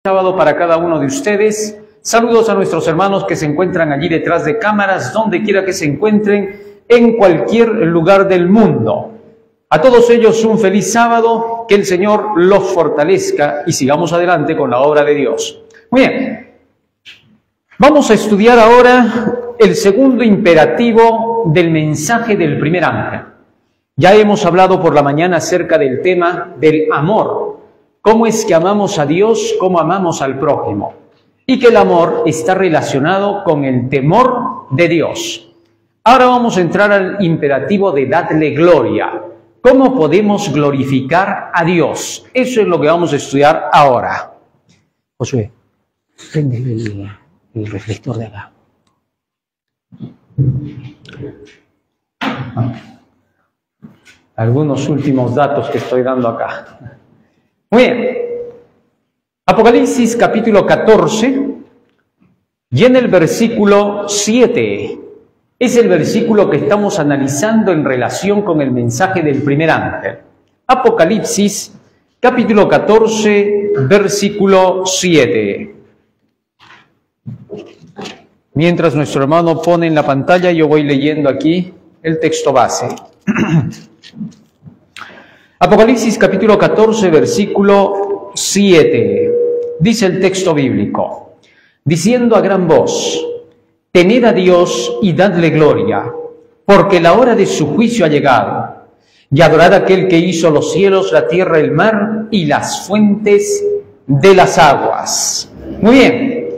Sábado para cada uno de ustedes. Saludos a nuestros hermanos que se encuentran allí detrás de cámaras, donde quiera que se encuentren, en cualquier lugar del mundo. A todos ellos un feliz sábado, que el Señor los fortalezca y sigamos adelante con la obra de Dios. Muy bien, vamos a estudiar ahora el segundo imperativo del mensaje del primer ángel. Ya hemos hablado por la mañana acerca del tema del amor. Cómo es que amamos a Dios, cómo amamos al prójimo. Y que el amor está relacionado con el temor de Dios. Ahora vamos a entrar al imperativo de dadle gloria. ¿Cómo podemos glorificar a Dios? Eso es lo que vamos a estudiar ahora. Josué, prende el reflector de acá. Algunos últimos datos que estoy dando acá. Muy bien. Apocalipsis capítulo 14 y en el versículo 7 es el versículo que estamos analizando en relación con el mensaje del primer ángel. Apocalipsis capítulo 14 versículo 7. Mientras nuestro hermano pone en la pantalla, yo voy leyendo aquí el texto base. Apocalipsis capítulo 14 versículo 7. Dice el texto bíblico, diciendo a gran voz, temed a Dios y dadle gloria, porque la hora de su juicio ha llegado, y adorad a aquel que hizo los cielos, la tierra, el mar y las fuentes de las aguas. Muy bien.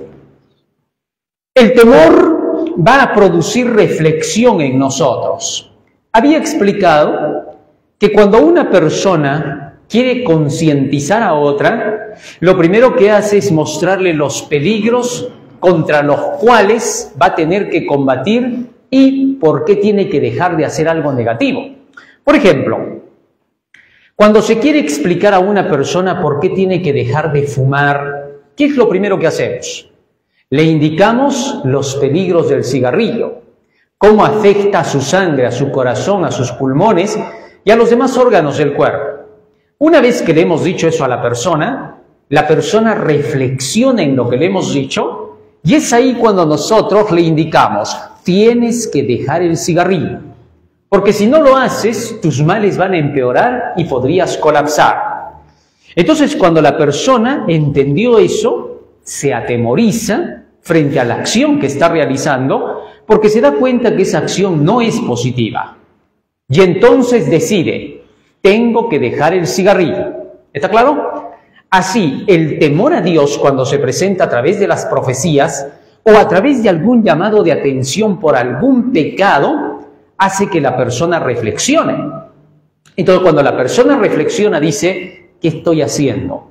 El temor va a producir reflexión en nosotros. Había explicado que cuando una persona quiere concientizar a otra, lo primero que hace es mostrarle los peligros contra los cuales va a tener que combatir y por qué tiene que dejar de hacer algo negativo. Por ejemplo, cuando se quiere explicar a una persona por qué tiene que dejar de fumar, ¿qué es lo primero que hacemos? Le indicamos los peligros del cigarrillo, cómo afecta a su sangre, a su corazón, a sus pulmones y a los demás órganos del cuerpo. Una vez que le hemos dicho eso a la persona reflexiona en lo que le hemos dicho y es ahí cuando nosotros le indicamos, tienes que dejar el cigarrillo, porque si no lo haces, tus males van a empeorar y podrías colapsar. Entonces, cuando la persona entendió eso, se atemoriza frente a la acción que está realizando, porque se da cuenta que esa acción no es positiva. Y entonces decide, tengo que dejar el cigarrillo. ¿Está claro? Así, el temor a Dios cuando se presenta a través de las profecías o a través de algún llamado de atención por algún pecado, hace que la persona reflexione. Entonces, cuando la persona reflexiona, dice, ¿qué estoy haciendo?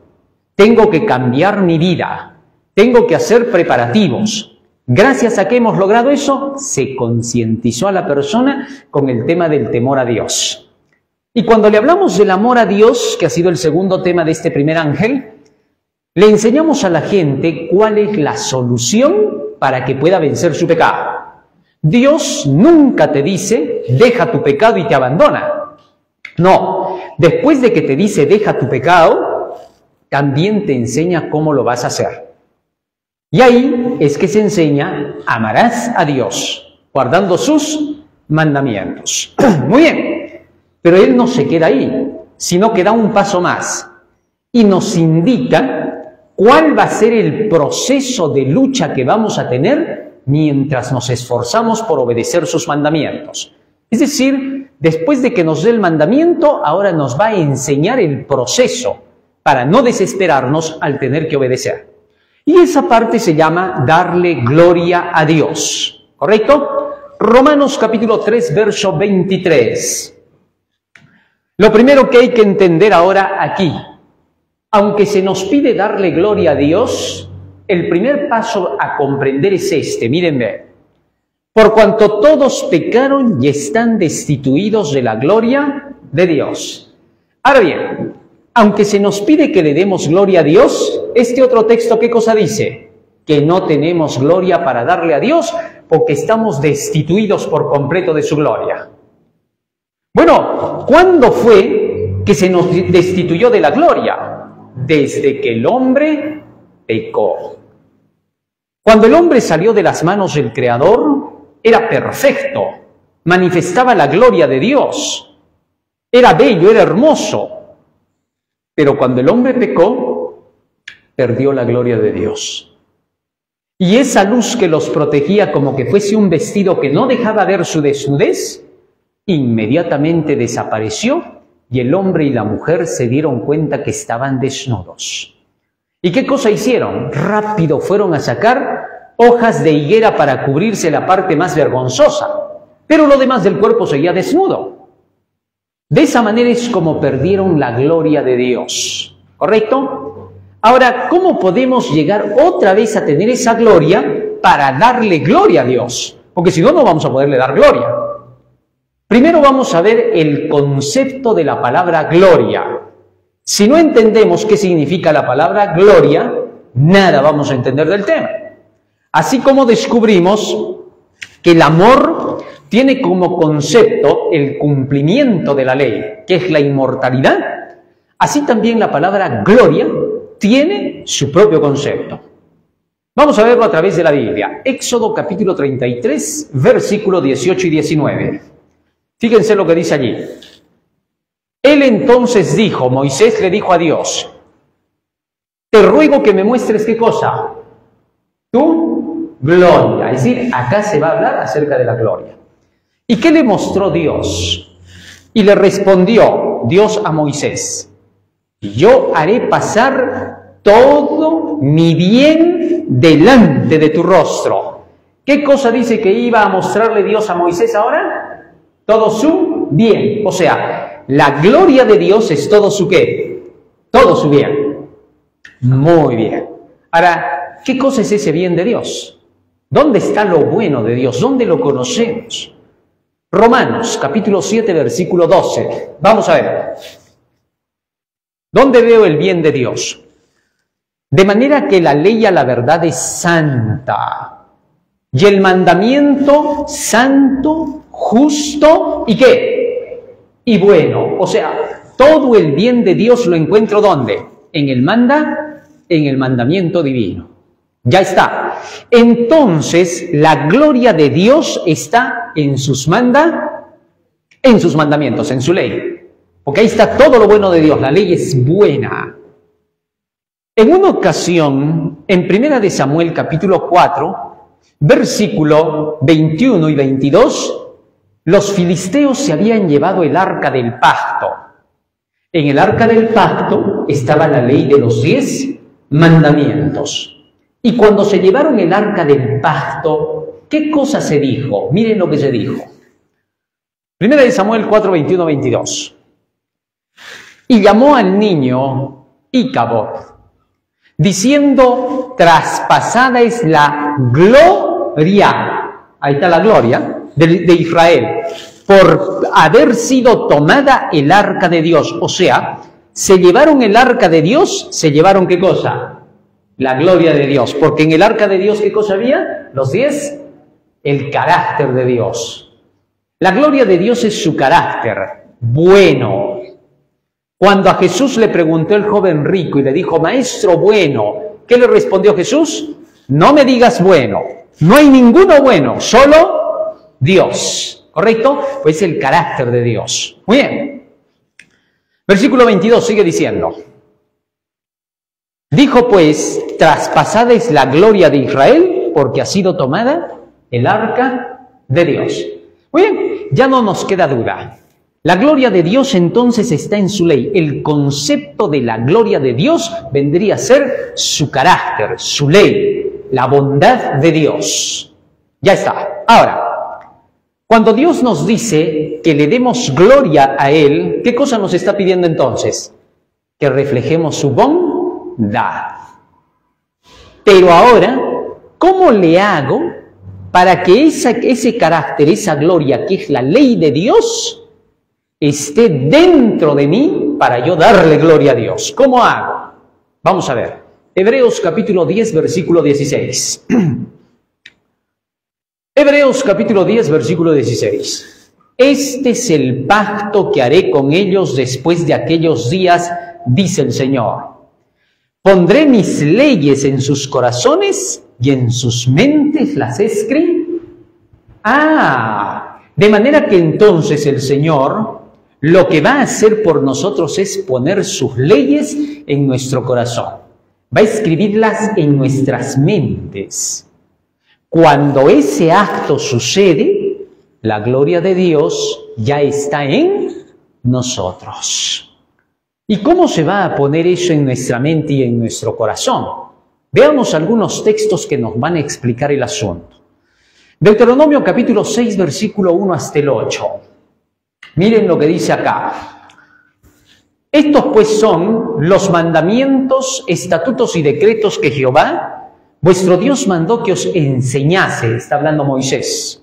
Tengo que cambiar mi vida. Tengo que hacer preparativos. Gracias a que hemos logrado eso, se concientizó a la persona con el tema del temor a Dios. Y cuando le hablamos del amor a Dios, que ha sido el segundo tema de este primer ángel, le enseñamos a la gente cuál es la solución para que pueda vencer su pecado. Dios nunca te dice, deja tu pecado y te abandona. No, después de que te dice, deja tu pecado, también te enseña cómo lo vas a hacer. Y ahí es que se enseña, amarás a Dios, guardando sus mandamientos. Muy bien. Pero Él no se queda ahí, sino que da un paso más y nos indica cuál va a ser el proceso de lucha que vamos a tener mientras nos esforzamos por obedecer sus mandamientos. Es decir, después de que nos dé el mandamiento, ahora nos va a enseñar el proceso para no desesperarnos al tener que obedecer. Y esa parte se llama darle gloria a Dios. ¿Correcto? Romanos capítulo 3, verso 23. Lo primero que hay que entender ahora aquí, aunque se nos pide darle gloria a Dios, el primer paso a comprender es este, mírenme. Por cuanto todos pecaron y están destituidos de la gloria de Dios. Ahora bien, aunque se nos pide que le demos gloria a Dios, este otro texto, ¿qué cosa dice? Que no tenemos gloria para darle a Dios porque estamos destituidos por completo de su gloria. Bueno, ¿cuándo fue que se nos destituyó de la gloria? Desde que el hombre pecó. Cuando el hombre salió de las manos del Creador, era perfecto, manifestaba la gloria de Dios, era bello, era hermoso. Pero cuando el hombre pecó, perdió la gloria de Dios. Y esa luz que los protegía como que fuese un vestido que no dejaba ver su desnudez, inmediatamente desapareció y el hombre y la mujer se dieron cuenta que estaban desnudos. ¿Y qué cosa hicieron? Rápido fueron a sacar hojas de higuera para cubrirse la parte más vergonzosa, pero lo demás del cuerpo seguía desnudo. De esa manera es como perdieron la gloria de Dios, ¿correcto? Ahora, ¿cómo podemos llegar otra vez a tener esa gloria para darle gloria a Dios? Porque si no, no vamos a poderle dar gloria. Primero vamos a ver el concepto de la palabra gloria. Si no entendemos qué significa la palabra gloria, nada vamos a entender del tema. Así como descubrimos que el amor tiene como concepto el cumplimiento de la ley, que es la inmortalidad, así también la palabra gloria tiene su propio concepto. Vamos a verlo a través de la Biblia. Éxodo capítulo 33, versículos 18 y 19. Fíjense lo que dice allí. Él entonces dijo, Moisés le dijo a Dios, te ruego que me muestres ¿qué cosa? Tu gloria. Es decir, acá se va a hablar acerca de la gloria. ¿Y qué le mostró Dios? Y le respondió Dios a Moisés, yo haré pasar todo mi bien delante de tu rostro. ¿Qué cosa dice que iba a mostrarle Dios a Moisés ahora? Todo su bien. O sea, la gloria de Dios es todo su ¿qué? Todo su bien. Muy bien. Ahora, ¿qué cosa es ese bien de Dios? ¿Dónde está lo bueno de Dios? ¿Dónde lo conocemos? Romanos, capítulo 7, versículo 12. Vamos a ver. ¿Dónde veo el bien de Dios? De manera que la ley a la verdad es santa, y el mandamiento santo, justo, ¿y qué? Y bueno. O sea, todo el bien de Dios lo encuentro ¿dónde? En el mandamiento divino. Ya está. Entonces, la gloria de Dios está en sus mandamientos, en su ley. Porque ahí está todo lo bueno de Dios. La ley es buena. En una ocasión, en 1 de Samuel capítulo 4, versículo 21 y 22, los filisteos se habían llevado el arca del pacto. En el arca del pacto estaba la ley de los 10 mandamientos. Y cuando se llevaron el arca del pacto, ¿qué cosa se dijo? Miren lo que se dijo. 1 de Samuel 4, 21, 22. Y llamó al niño Icabod, diciendo, traspasada es la gloria, ahí está la gloria, de Israel, por haber sido tomada el arca de Dios. O sea, se llevaron el arca de Dios, se llevaron ¿qué cosa? La gloria de Dios. Porque en el arca de Dios, ¿qué cosa había? Los 10, el carácter de Dios. La gloria de Dios es su carácter, bueno. Cuando a Jesús le preguntó el joven rico y le dijo, maestro bueno, ¿qué le respondió Jesús? No me digas bueno, no hay ninguno bueno, solo Dios. ¿Correcto? Pues el carácter de Dios. Muy bien. Versículo 22 sigue diciendo. Dijo pues, traspasada es la gloria de Israel, porque ha sido tomada el arca de Dios. Muy bien, ya no nos queda duda. La gloria de Dios entonces está en su ley. El concepto de la gloria de Dios vendría a ser su carácter, su ley, la bondad de Dios. Ya está. Ahora, cuando Dios nos dice que le demos gloria a Él, ¿qué cosa nos está pidiendo entonces? Que reflejemos su bondad. Pero ahora, ¿cómo le hago para que ese carácter, esa gloria que es la ley de Dios, esté dentro de mí para yo darle gloria a Dios? ¿Cómo hago? Vamos a ver. Hebreos capítulo 10, versículo 16. Hebreos capítulo 10, versículo 16. Este es el pacto que haré con ellos después de aquellos días, dice el Señor. Pondré mis leyes en sus corazones y en sus mentes las escribiré. De manera que entonces el Señor lo que va a hacer por nosotros es poner sus leyes en nuestro corazón. Va a escribirlas en nuestras mentes. Cuando ese acto sucede, la gloria de Dios ya está en nosotros. ¿Y cómo se va a poner eso en nuestra mente y en nuestro corazón? Veamos algunos textos que nos van a explicar el asunto. Deuteronomio capítulo 6, versículo 1 hasta el 8. Miren lo que dice acá. Estos pues son los mandamientos, estatutos y decretos que Jehová, vuestro Dios, mandó que os enseñase, está hablando Moisés,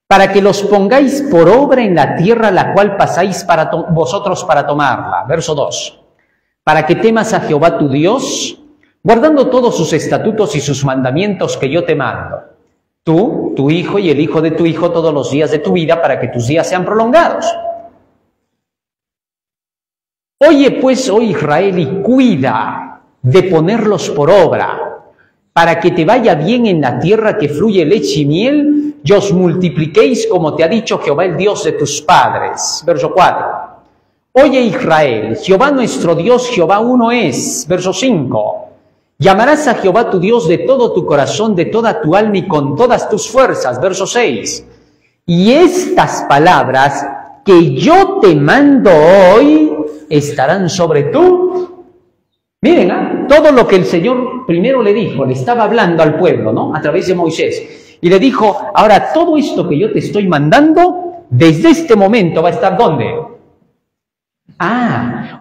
para que los pongáis por obra en la tierra la cual pasáis vosotros para tomarla. Verso 2. Para que temas a Jehová tu Dios, guardando todos sus estatutos y sus mandamientos que yo te mando. Tú, tu hijo y el hijo de tu hijo todos los días de tu vida, para que tus días sean prolongados. Oye pues, oh Israel, y cuida de ponerlos por obra, para que te vaya bien en la tierra que fluye leche y miel, y os multipliquéis como te ha dicho Jehová, el Dios de tus padres. Verso 4. Oye Israel, Jehová nuestro Dios, Jehová uno es. Verso 5. Llamarás a Jehová tu Dios de todo tu corazón, de toda tu alma y con todas tus fuerzas. Verso 6. Y estas palabras que yo te mando hoy estarán sobre tú. Miren, todo lo que el Señor primero le dijo, le estaba hablando al pueblo, ¿no? A través de Moisés. Y le dijo, ahora todo esto que yo te estoy mandando, desde este momento va a estar ¿dónde?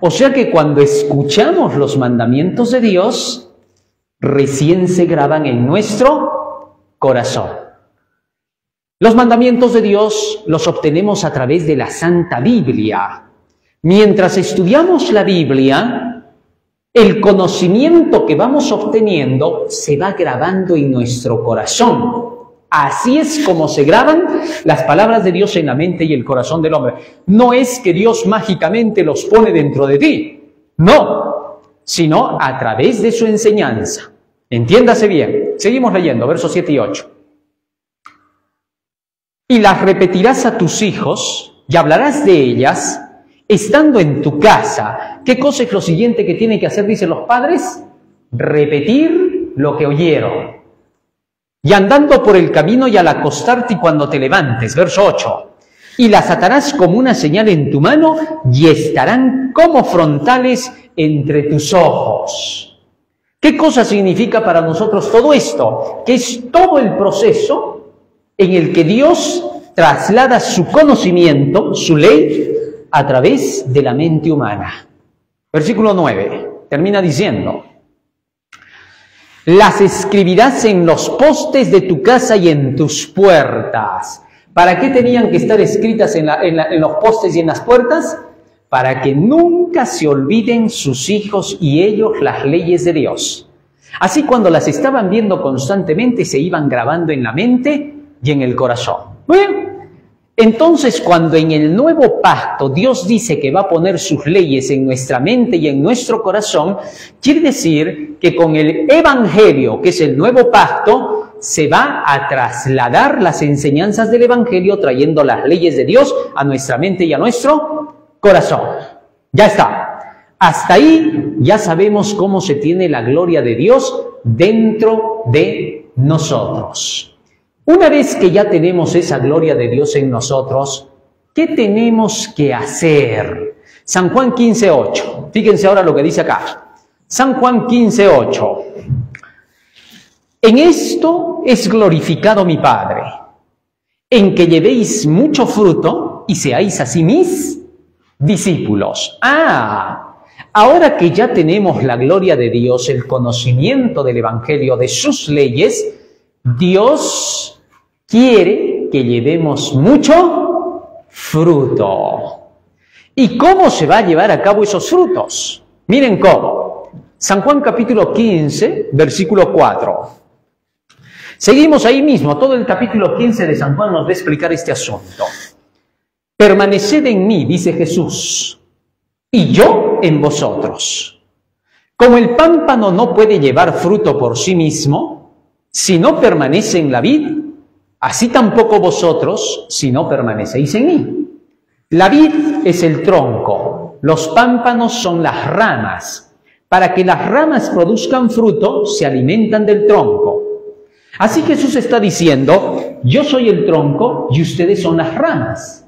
O sea que cuando escuchamos los mandamientos de Dios, recién se graban en nuestro corazón. Los mandamientos de Dios los obtenemos a través de la Santa Biblia. Mientras estudiamos la Biblia, el conocimiento que vamos obteniendo se va grabando en nuestro corazón. Así es como se graban las palabras de Dios en la mente y el corazón del hombre. No es que Dios mágicamente los pone dentro de ti, no, sino a través de su enseñanza. Entiéndase bien. Seguimos leyendo, versos 7 y 8. Y las repetirás a tus hijos y hablarás de ellas estando en tu casa. ¿Qué cosa es lo siguiente que tienen que hacer, dicen los padres? Repetir lo que oyeron. Y andando por el camino y al acostarte y cuando te levantes. Verso 8. Y las atarás como una señal en tu mano y estarán como frontales entre tus ojos. ¿Qué cosa significa para nosotros todo esto? Que es todo el proceso en el que Dios traslada su conocimiento, su ley, a través de la mente humana. Versículo 9. Termina diciendo: las escribirás en los postes de tu casa y en tus puertas. ¿Para qué tenían que estar escritas en los postes y en las puertas? Para que nunca se olviden sus hijos y ellos las leyes de Dios. Así cuando las estaban viendo constantemente se iban grabando en la mente y en el corazón. Bueno, entonces cuando en el nuevo pacto Dios dice que va a poner sus leyes en nuestra mente y en nuestro corazón, quiere decir que con el Evangelio, que es el nuevo pacto, se va a trasladar las enseñanzas del Evangelio trayendo las leyes de Dios a nuestra mente y a nuestro corazón. Ya está. Hasta ahí ya sabemos cómo se tiene la gloria de Dios dentro de nosotros. Una vez que ya tenemos esa gloria de Dios en nosotros, ¿qué tenemos que hacer? San Juan 15:8. Fíjense ahora lo que dice acá. San Juan 15:8. En esto es glorificado mi Padre, en que llevéis mucho fruto y seáis así mis discípulos. Ahora que ya tenemos la gloria de Dios, el conocimiento del Evangelio, de sus leyes, Dios quiere que llevemos mucho fruto. ¿Y cómo se va a llevar a cabo esos frutos? Miren cómo. San Juan capítulo 15, versículo 4. Seguimos ahí mismo. Todo el capítulo 15 de San Juan nos va a explicar este asunto. Permaneced en mí, dice Jesús, y yo en vosotros. Como el pámpano no puede llevar fruto por sí mismo, si no permanece en la vid, así tampoco vosotros, si no permanecéis en mí. La vid es el tronco, los pámpanos son las ramas. Para que las ramas produzcan fruto, se alimentan del tronco. Así Jesús está diciendo, yo soy el tronco y ustedes son las ramas.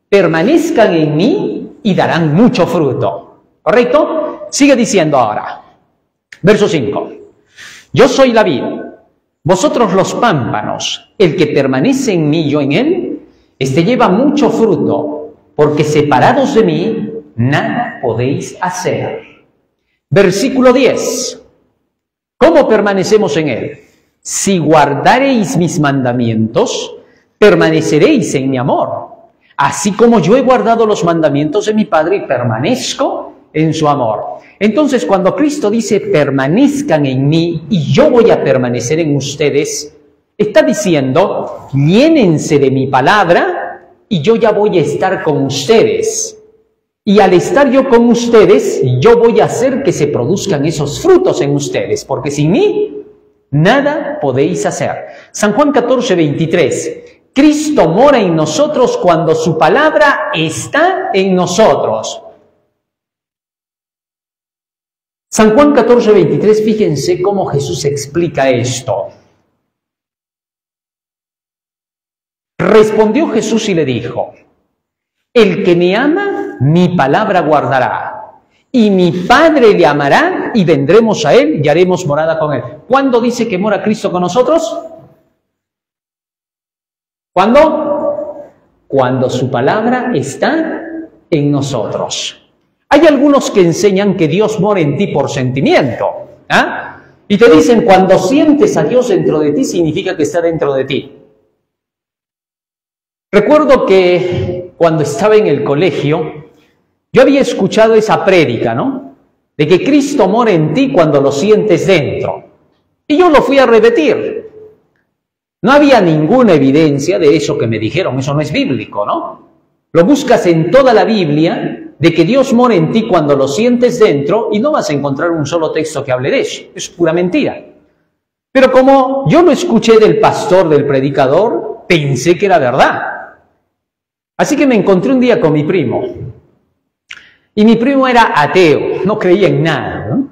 Permanezcan en mí y darán mucho fruto. ¿Correcto? Sigue diciendo ahora. Verso 5. Yo soy la vid, vosotros los pámpanos. El que permanece en mí y yo en él, este lleva mucho fruto, porque separados de mí, nada podéis hacer. Versículo 10. ¿Cómo permanecemos en él? Si guardareis mis mandamientos, permaneceréis en mi amor. Así como yo he guardado los mandamientos de mi Padre y permanezco en su amor. Entonces, cuando Cristo dice, permanezcan en mí y yo voy a permanecer en ustedes, está diciendo, llénense de mi palabra y yo ya voy a estar con ustedes. Y al estar yo con ustedes, yo voy a hacer que se produzcan esos frutos en ustedes, porque sin mí, nada podéis hacer. San Juan 14, 23. Cristo mora en nosotros cuando su palabra está en nosotros. San Juan 14, 23, fíjense cómo Jesús explica esto. Respondió Jesús y le dijo, el que me ama, mi palabra guardará, y mi Padre le amará, y vendremos a él y haremos morada con él. ¿Cuándo dice que mora Cristo con nosotros? ¿Cuándo? Cuando su palabra está en nosotros. Hay algunos que enseñan que Dios mora en ti por sentimiento. ¿Ah? Y te dicen, cuando sientes a Dios dentro de ti, significa que está dentro de ti. Recuerdo que cuando estaba en el colegio, yo había escuchado esa prédica, ¿no? De que Cristo mora en ti cuando lo sientes dentro. Y yo lo fui a repetir. No había ninguna evidencia de eso que me dijeron, eso no es bíblico, ¿no? Lo buscas en toda la Biblia, de que Dios mora en ti cuando lo sientes dentro, y no vas a encontrar un solo texto que hable de eso, es pura mentira. Pero como yo lo escuché del pastor, del predicador, pensé que era verdad. Así que me encontré un día con mi primo, y mi primo era ateo, no creía en nada, ¿no?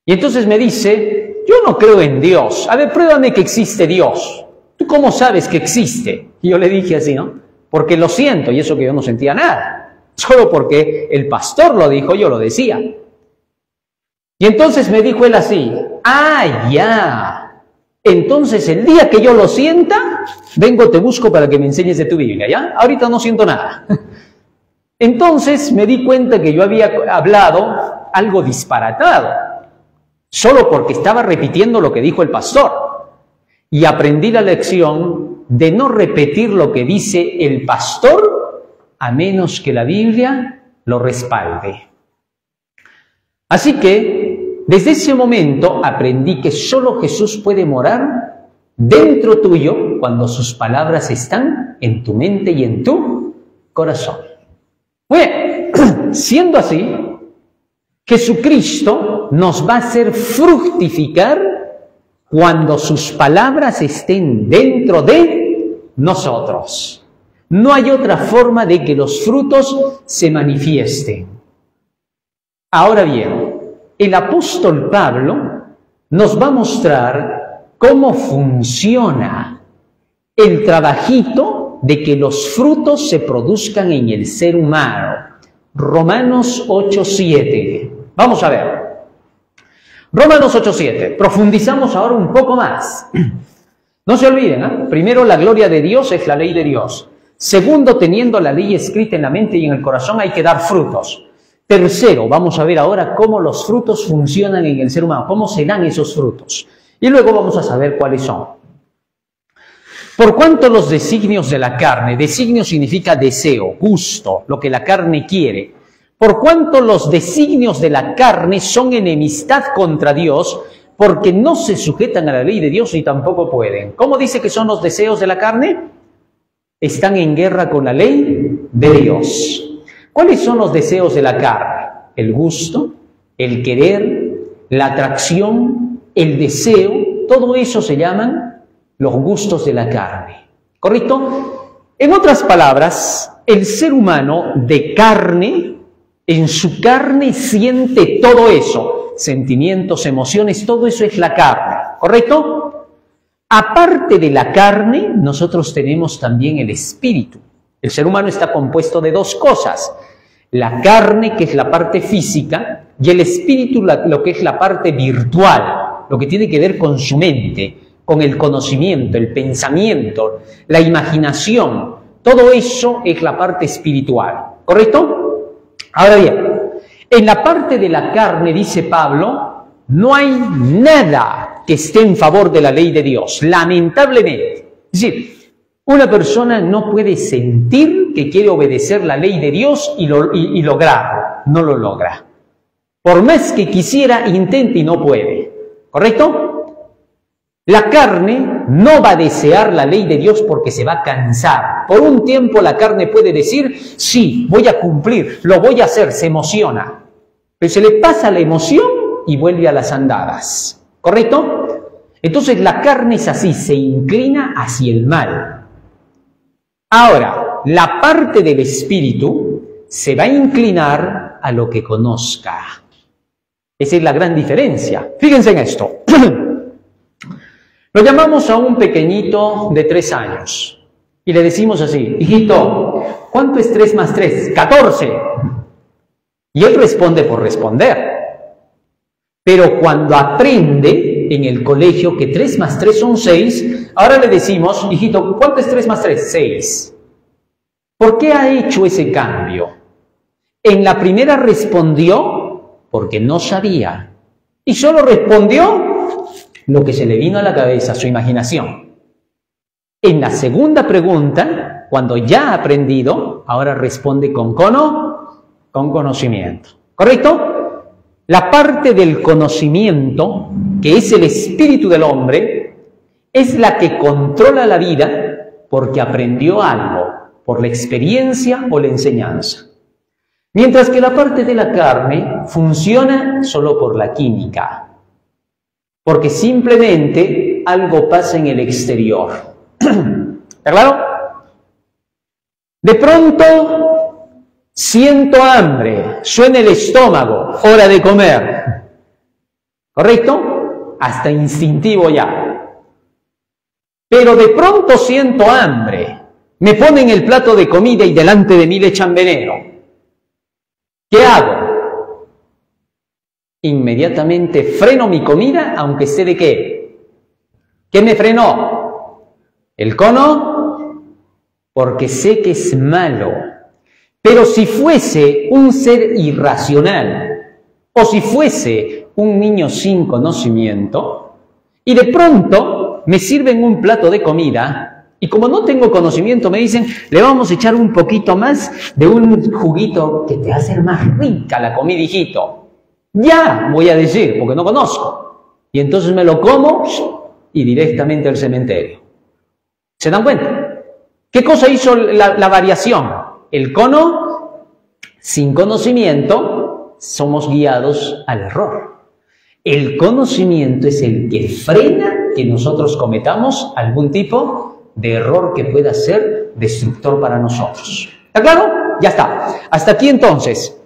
Y entonces me dice, yo no creo en Dios, a ver, pruébame que existe Dios. ¿Tú cómo sabes que existe? Y yo le dije así, ¿no? Porque lo siento, y eso que yo no sentía nada. Solo porque el pastor lo dijo, yo lo decía. Y entonces me dijo él así, ah, ya. Entonces el día que yo lo sienta, vengo, te busco para que me enseñes de tu Biblia, ¿ya? Ahorita no siento nada. Entonces me di cuenta que yo había hablado algo disparatado, solo porque estaba repitiendo lo que dijo el pastor. Y aprendí la lección de no repetir lo que dice el pastor, a menos que la Biblia lo respalde. Así que, desde ese momento aprendí que solo Jesús puede morar dentro tuyo cuando sus palabras están en tu mente y en tu corazón. Bueno, siendo así, Jesucristo nos va a hacer fructificar cuando sus palabras estén dentro de nosotros. No hay otra forma de que los frutos se manifiesten. Ahora bien, el apóstol Pablo nos va a mostrar cómo funciona el trabajito de que los frutos se produzcan en el ser humano. Romanos 8:7. Vamos a ver. Romanos 8:7. Profundizamos ahora un poco más. No se olviden, ¿eh? Primero, la gloria de Dios es la ley de Dios. Segundo, teniendo la ley escrita en la mente y en el corazón, hay que dar frutos. Tercero, vamos a ver ahora cómo los frutos funcionan en el ser humano, cómo se dan esos frutos. Y luego vamos a saber cuáles son. Por cuanto los designios de la carne, designio significa deseo, gusto, lo que la carne quiere. Por cuanto los designios de la carne son enemistad contra Dios, porque no se sujetan a la ley de Dios ni tampoco pueden. ¿Cómo dice que son los deseos de la carne? Están en guerra con la ley de Dios. ¿Cuáles son los deseos de la carne? El gusto, el querer, la atracción, el deseo, todo eso se llaman los gustos de la carne. ¿Correcto? En otras palabras, el ser humano de carne, en su carne siente todo eso, sentimientos, emociones, todo eso es la carne. ¿Correcto? Aparte de la carne, nosotros tenemos también el espíritu. El ser humano está compuesto de dos cosas: la carne, que es la parte física, y el espíritu, lo que es la parte virtual, lo que tiene que ver con su mente, con el conocimiento, el pensamiento, la imaginación. Todo eso es la parte espiritual. ¿Correcto? Ahora bien, en la parte de la carne, dice Pablo, no hay nada que esté en favor de la ley de Dios, lamentablemente. Es decir, una persona no puede sentir que quiere obedecer la ley de Dios y lograrlo. No lo logra. Por más que quisiera, intenta y no puede. ¿Correcto? La carne no va a desear la ley de Dios porque se va a cansar. Por un tiempo la carne puede decir, sí, voy a cumplir, lo voy a hacer, se emociona. Pero se le pasa la emoción y vuelve a las andadas. ¿Correcto? Entonces la carne es así, se inclina hacia el mal. Ahora, la parte del espíritu se va a inclinar a lo que conozca. Esa es la gran diferencia. Fíjense en esto. Lo llamamos a un pequeñito de 3 años y le decimos así, hijito, ¿cuánto es 3 más 3? 14. Y él responde por responder. Pero cuando aprende en el colegio que 3 más 3 son 6, ahora le decimos, hijito, ¿cuánto es 3 más 3? 6. ¿Por qué ha hecho ese cambio? En la primera respondió porque no sabía. Y solo respondió lo que se le vino a la cabeza, su imaginación. En la segunda pregunta, cuando ya ha aprendido, ahora responde con conocimiento. ¿Correcto? La parte del conocimiento, que es el espíritu del hombre, es la que controla la vida porque aprendió algo, por la experiencia o la enseñanza. Mientras que la parte de la carne funciona solo por la química, porque simplemente algo pasa en el exterior. ¿Está claro? De pronto siento hambre, suena el estómago, hora de comer. ¿Correcto? Hasta instintivo ya. Pero de pronto siento hambre, me ponen el plato de comida y delante de mí le echan veneno. ¿Qué hago? Inmediatamente freno mi comida, aunque sé de qué. ¿Qué me frenó? ¿El cono? Porque sé que es malo. Pero si fuese un ser irracional, o si fuese un niño sin conocimiento, y de pronto me sirven un plato de comida, y como no tengo conocimiento, me dicen, le vamos a echar un poquito más de un juguito que te va a hacer más rica la comida, hijito. Ya, voy a decir, porque no conozco. Y entonces me lo como y directamente al cementerio. ¿Se dan cuenta? ¿Qué cosa hizo la variación? El cono, sin conocimiento, somos guiados al error. El conocimiento es el que frena que nosotros cometamos algún tipo de error que pueda ser destructor para nosotros. ¿Está claro? Ya está. Hasta aquí entonces.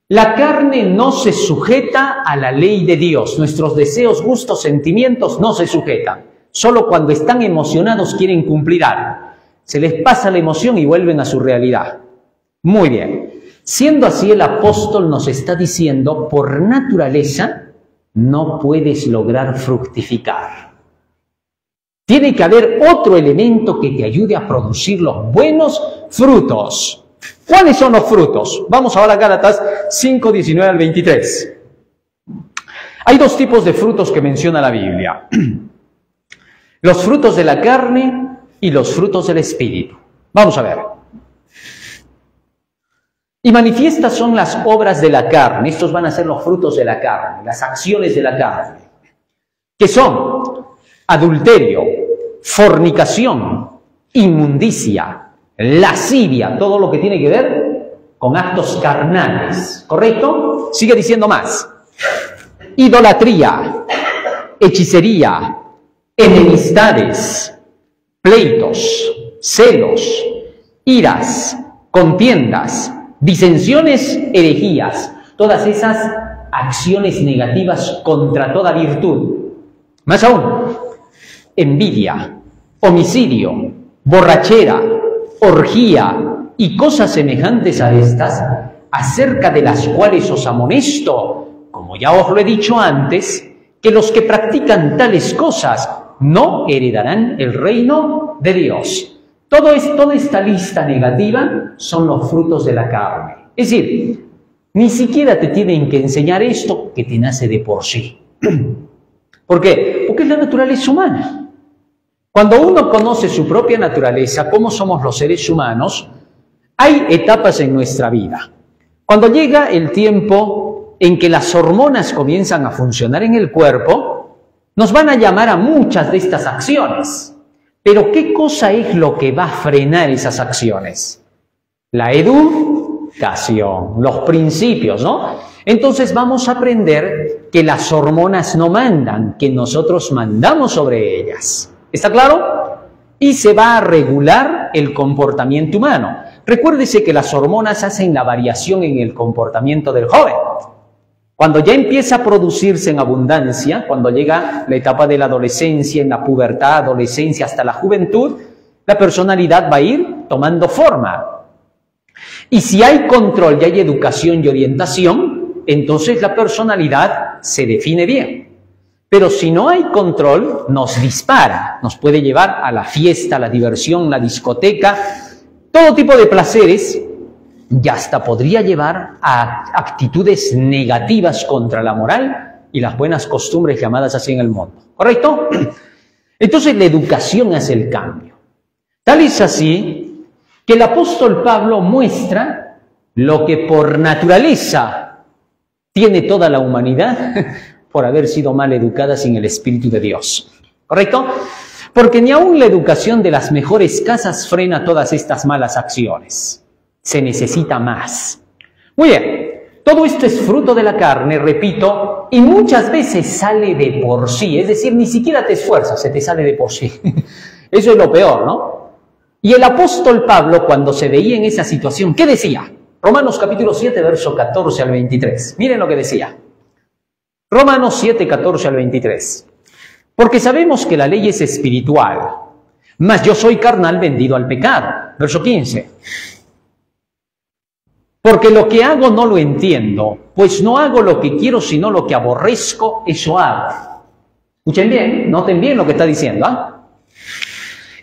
La carne no se sujeta a la ley de Dios. Nuestros deseos, gustos, sentimientos no se sujetan. Solo cuando están emocionados quieren cumplir algo. Se les pasa la emoción y vuelven a su realidad. Muy bien. Siendo así, el apóstol nos está diciendo, por naturaleza, no puedes lograr fructificar. Tiene que haber otro elemento que te ayude a producir los buenos frutos. ¿Cuáles son los frutos? Vamos ahora a Gálatas 5, 19 al 23. Hay 2 tipos de frutos que menciona la Biblia. Los frutos de la carne y los frutos del Espíritu. Vamos a ver. Y manifiestas son las obras de la carne. Estos van a ser los frutos de la carne, las acciones de la carne. Que son adulterio, fornicación, inmundicia, lascivia, todo lo que tiene que ver con actos carnales. ¿Correcto? Sigue diciendo más. idolatría, hechicería, enemistades, pleitos, celos, iras, contiendas, disensiones, herejías, todas esas acciones negativas contra toda virtud. Más aún, envidia, homicidio, borrachera, orgía y cosas semejantes a estas, acerca de las cuales os amonesto, como ya os lo he dicho antes, que los que practican tales cosas no heredarán el reino de Dios. Toda esta lista negativa son los frutos de la carne. Es decir, ni siquiera te tienen que enseñar esto que te nace de por sí. ¿Por qué? Porque es la naturaleza humana. Cuando uno conoce su propia naturaleza, cómo somos los seres humanos, hay etapas en nuestra vida. Cuando llega el tiempo en que las hormonas comienzan a funcionar en el cuerpo, nos van a llamar a muchas de estas acciones. Pero ¿qué cosa es lo que va a frenar esas acciones? La educación, los principios, ¿no? Entonces vamos a aprender que las hormonas no mandan, que nosotros mandamos sobre ellas. ¿Está claro? Y se va a regular el comportamiento humano. Recuérdese que las hormonas hacen la variación en el comportamiento del joven. Cuando ya empieza a producirse en abundancia, cuando llega la etapa de la adolescencia, en la pubertad, adolescencia hasta la juventud, la personalidad va a ir tomando forma. Y si hay control y hay educación y orientación, entonces la personalidad se define bien. Pero si no hay control, nos dispara, nos puede llevar a la fiesta, a la diversión, la discoteca, todo tipo de placeres, y hasta podría llevar a actitudes negativas contra la moral y las buenas costumbres llamadas así en el mundo. ¿Correcto? Entonces la educación hace el cambio. Tal es así que el apóstol Pablo muestra lo que por naturaleza tiene toda la humanidad por haber sido mal educada sin el Espíritu de Dios. ¿Correcto? Porque ni aún la educación de las mejores casas frena todas estas malas acciones. Se necesita más. Muy bien, todo esto es fruto de la carne, repito, y muchas veces sale de por sí. Es decir, ni siquiera te esfuerzas, se te sale de por sí. Eso es lo peor, ¿no? Y el apóstol Pablo, cuando se veía en esa situación, ¿qué decía? Romanos capítulo 7, verso 14 al 23. Miren lo que decía. Romanos 7, 14 al 23. Porque sabemos que la ley es espiritual, mas yo soy carnal vendido al pecado. Verso 15. Porque lo que hago no lo entiendo, pues no hago lo que quiero, sino lo que aborrezco, eso hago. Escuchen bien, noten bien lo que está diciendo, ¿ah?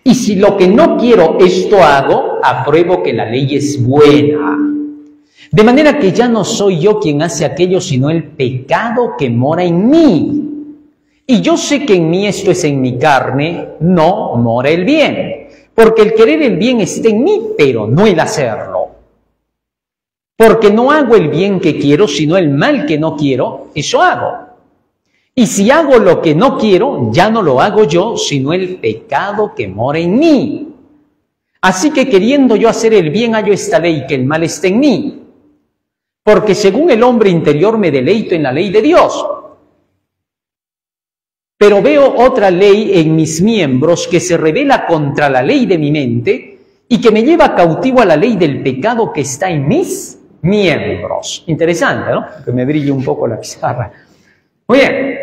Y si lo que no quiero, esto hago, apruebo que la ley es buena. De manera que ya no soy yo quien hace aquello, sino el pecado que mora en mí. Y yo sé que en mí, esto es en mi carne, no mora el bien. Porque el querer el bien está en mí, pero no el hacerlo. Porque no hago el bien que quiero, sino el mal que no quiero, eso hago. Y si hago lo que no quiero, ya no lo hago yo, sino el pecado que mora en mí. Así que queriendo yo hacer el bien, hallo esta ley, que el mal está en mí. Porque según el hombre interior me deleito en la ley de Dios. Pero veo otra ley en mis miembros que se revela contra la ley de mi mente y que me lleva cautivo a la ley del pecado que está en mis miembros. Interesante, ¿no? Que me brille un poco la pizarra. Muy bien.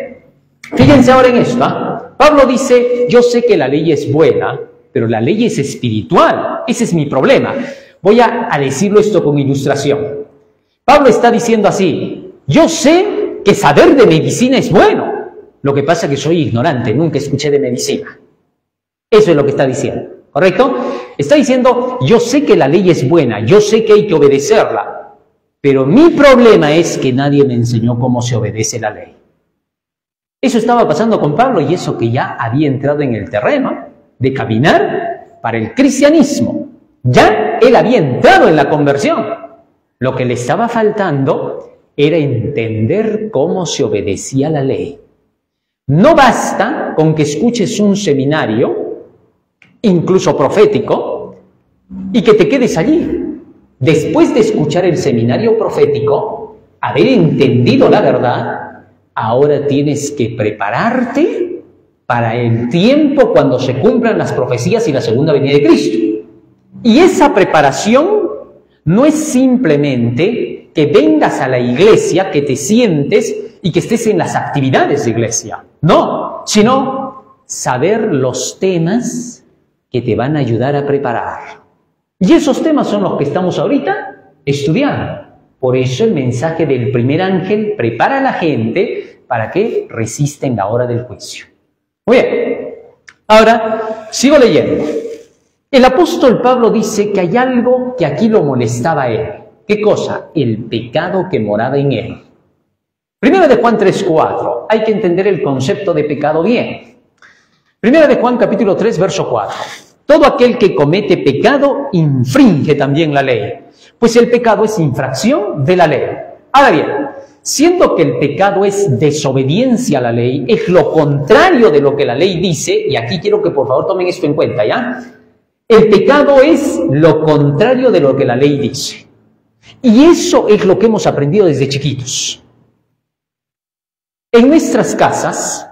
Fíjense ahora en esto, ¿eh? Pablo dice, yo sé que la ley es buena, pero la ley es espiritual. Ese es mi problema. Voy a decirlo esto con ilustración. Pablo está diciendo así, yo sé que saber de medicina es bueno. Lo que pasa es que soy ignorante, nunca escuché de medicina. Eso es lo que está diciendo, ¿correcto? Está diciendo, yo sé que la ley es buena, yo sé que hay que obedecerla, pero mi problema es que nadie me enseñó cómo se obedece la ley. Eso estaba pasando con Pablo y eso que ya había entrado en el terreno de caminar para el cristianismo. Ya él había entrado en la conversión. Lo que le estaba faltando era entender cómo se obedecía la ley. No basta con que escuches un seminario, incluso profético, y que te quedes allí. Después de escuchar el seminario profético, haber entendido la verdad, ahora tienes que prepararte para el tiempo cuando se cumplan las profecías y la segunda venida de Cristo. Y esa preparación no es simplemente que vengas a la iglesia, que te sientes y que estés en las actividades de iglesia. No, sino saber los temas que te van a ayudar a preparar. Y esos temas son los que estamos ahorita estudiando. Por eso el mensaje del primer ángel prepara a la gente para que resista en la hora del juicio. Muy bien, ahora sigo leyendo. El apóstol Pablo dice que hay algo que aquí lo molestaba a él. ¿Qué cosa? El pecado que moraba en él. Primera de Juan 3:4. Hay que entender el concepto de pecado bien. Primera de Juan capítulo 3, verso 4. Todo aquel que comete pecado infringe también la ley, pues el pecado es infracción de la ley. Ahora bien, siendo que el pecado es desobediencia a la ley, es lo contrario de lo que la ley dice, y aquí quiero que por favor tomen esto en cuenta, ¿ya? El pecado es lo contrario de lo que la ley dice. Y eso es lo que hemos aprendido desde chiquitos. En nuestras casas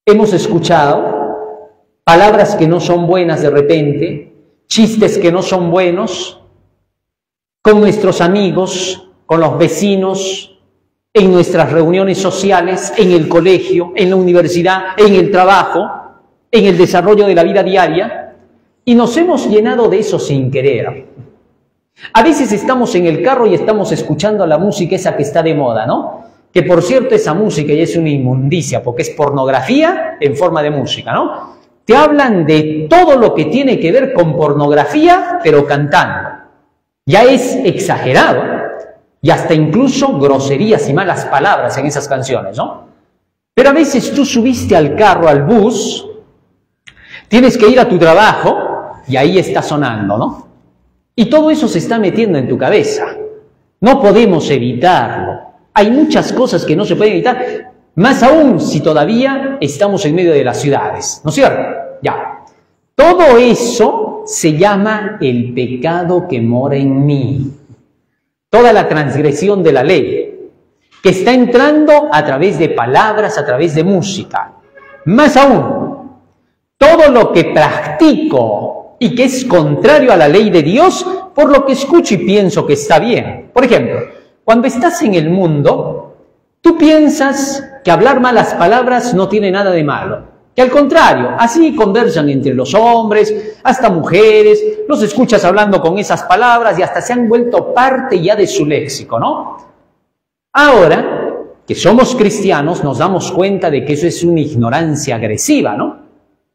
hemos escuchado palabras que no son buenas de repente, chistes que no son buenos, con nuestros amigos, con los vecinos, en nuestras reuniones sociales, en el colegio, en la universidad, en el trabajo, en el desarrollo de la vida diaria, y nos hemos llenado de eso sin querer. A veces estamos en el carro y estamos escuchando la música esa que está de moda, ¿no? Que por cierto esa música ya es una inmundicia, porque es pornografía en forma de música, ¿no? Te hablan de todo lo que tiene que ver con pornografía, pero cantando. Ya es exagerado, y hasta incluso groserías y malas palabras en esas canciones, ¿no? Pero a veces tú subiste al carro, al bus, tienes que ir a tu trabajo, y ahí está sonando, ¿no? Y todo eso se está metiendo en tu cabeza. No podemos evitarlo. Hay muchas cosas que no se pueden evitar, más aún si todavía estamos en medio de las ciudades, ¿no es cierto? Ya. Todo eso se llama el pecado que mora en mí. Toda la transgresión de la ley, que está entrando a través de palabras, a través de música. Más aún, todo lo que practico y que es contrario a la ley de Dios, por lo que escucho y pienso que está bien. Por ejemplo, cuando estás en el mundo, tú piensas que hablar malas palabras no tiene nada de malo. Que al contrario, así conversan entre los hombres, hasta mujeres, los escuchas hablando con esas palabras y hasta se han vuelto parte ya de su léxico, ¿no? Ahora, que somos cristianos, nos damos cuenta de que eso es una ignorancia agresiva, ¿no?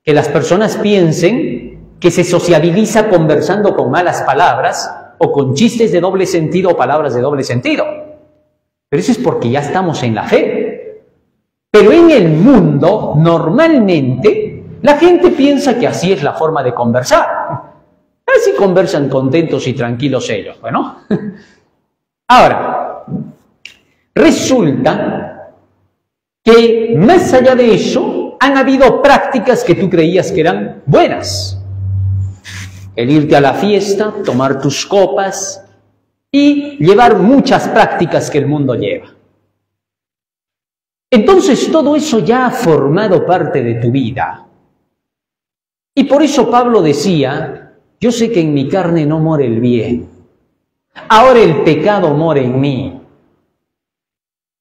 Que las personas piensen que se sociabiliza conversando con malas palabras o con chistes de doble sentido o palabras de doble sentido. Pero eso es porque ya estamos en la fe. Pero en el mundo, normalmente, la gente piensa que así es la forma de conversar. Así conversan contentos y tranquilos ellos, bueno. Ahora, resulta que más allá de eso, han habido prácticas que tú creías que eran buenas. El irte a la fiesta, tomar tus copas y llevar muchas prácticas que el mundo lleva. Entonces todo eso ya ha formado parte de tu vida. Y por eso Pablo decía, yo sé que en mi carne no mora el bien. Ahora el pecado mora en mí.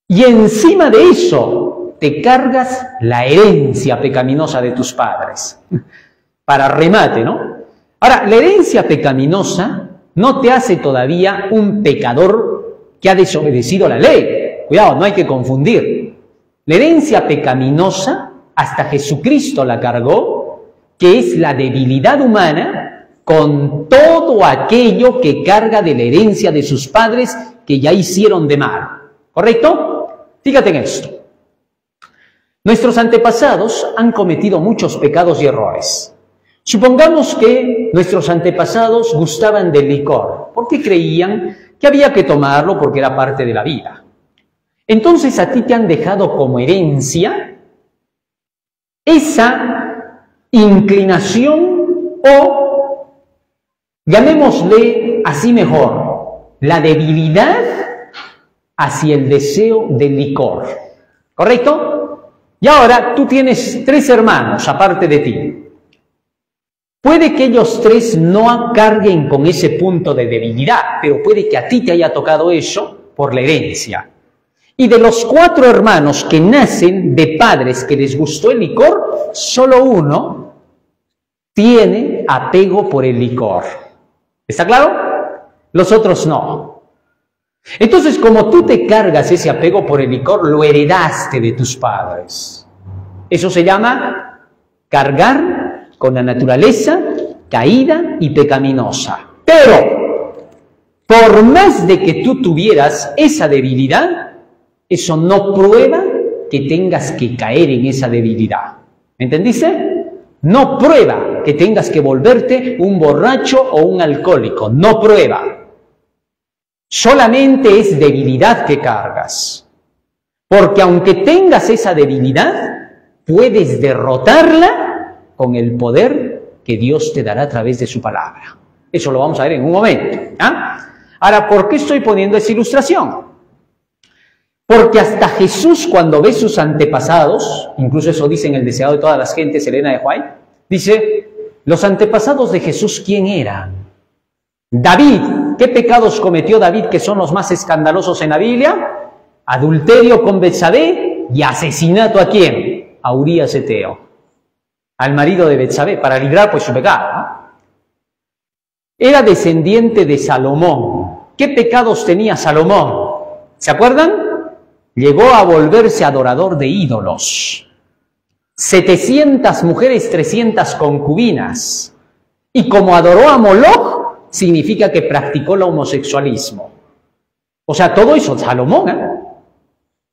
Y encima de eso te cargas la herencia pecaminosa de tus padres. Para remate, ¿no? Ahora, la herencia pecaminosa no te hace todavía un pecador que ha desobedecido la ley. Cuidado, no hay que confundir. La herencia pecaminosa, hasta Jesucristo la cargó, que es la debilidad humana con todo aquello que carga de la herencia de sus padres que ya hicieron de mal. ¿Correcto? Fíjate en esto. Nuestros antepasados han cometido muchos pecados y errores. Supongamos que nuestros antepasados gustaban del licor, porque creían que había que tomarlo porque era parte de la vida. Entonces a ti te han dejado como herencia esa inclinación o, llamémosle así mejor, la debilidad hacia el deseo del licor. ¿Correcto? Y ahora tú tienes 3 hermanos aparte de ti. Puede que ellos 3 no carguen con ese punto de debilidad, pero puede que a ti te haya tocado eso por la herencia. Y de los 4 hermanos que nacen de padres que les gustó el licor, solo uno tiene apego por el licor. ¿Está claro? Los otros no. Entonces, como tú te cargas ese apego por el licor, lo heredaste de tus padres. Eso se llama cargar con la naturaleza caída y pecaminosa. Pero, por más de que tú tuvieras esa debilidad, eso no prueba que tengas que caer en esa debilidad. ¿Me entendiste? No prueba que tengas que volverte un borracho o un alcohólico. No prueba. Solamente es debilidad que cargas. Porque aunque tengas esa debilidad, puedes derrotarla con el poder que Dios te dará a través de su palabra. Eso lo vamos a ver en un momento. Ahora, ¿por qué estoy poniendo esa ilustración? Porque hasta Jesús, cuando ve sus antepasados, incluso eso dice en el Deseado de todas las gentes, Elena de White, dice, los antepasados de Jesús, ¿quién eran? David. ¿Qué pecados cometió David que son los más escandalosos en la Biblia? Adulterio con Betsabé y asesinato ¿a quién? A Urías Eteo, al marido de Betsabé, para librar pues su pecado, ¿no? Era descendiente de Salomón. ¿Qué pecados tenía Salomón? ¿Se acuerdan? Llegó a volverse adorador de ídolos. 700 mujeres, 300 concubinas. Y como adoró a Moloch, significa que practicó el homosexualismo. O sea, todo eso Salomón, ¿eh?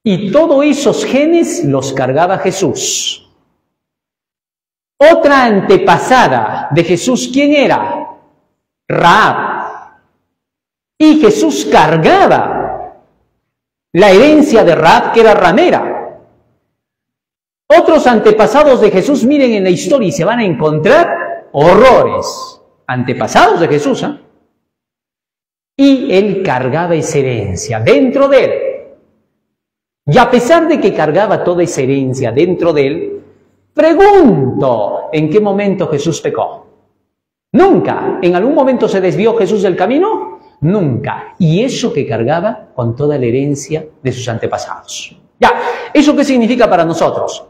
Y todos esos genes los cargaba Jesús. Otra antepasada de Jesús, ¿quién era? Rahab. Y Jesús cargaba la herencia de Rahab, que era ramera. Otros antepasados de Jesús, miren en la historia y se van a encontrar horrores. Antepasados de Jesús, ¿eh? Y él cargaba esa herencia dentro de él. Y a pesar de que cargaba toda esa herencia dentro de él, pregunto, ¿en qué momento Jesús pecó? Nunca. ¿En algún momento se desvió Jesús del camino? Nunca. Y eso que cargaba con toda la herencia de sus antepasados. Ya, ¿eso qué significa para nosotros?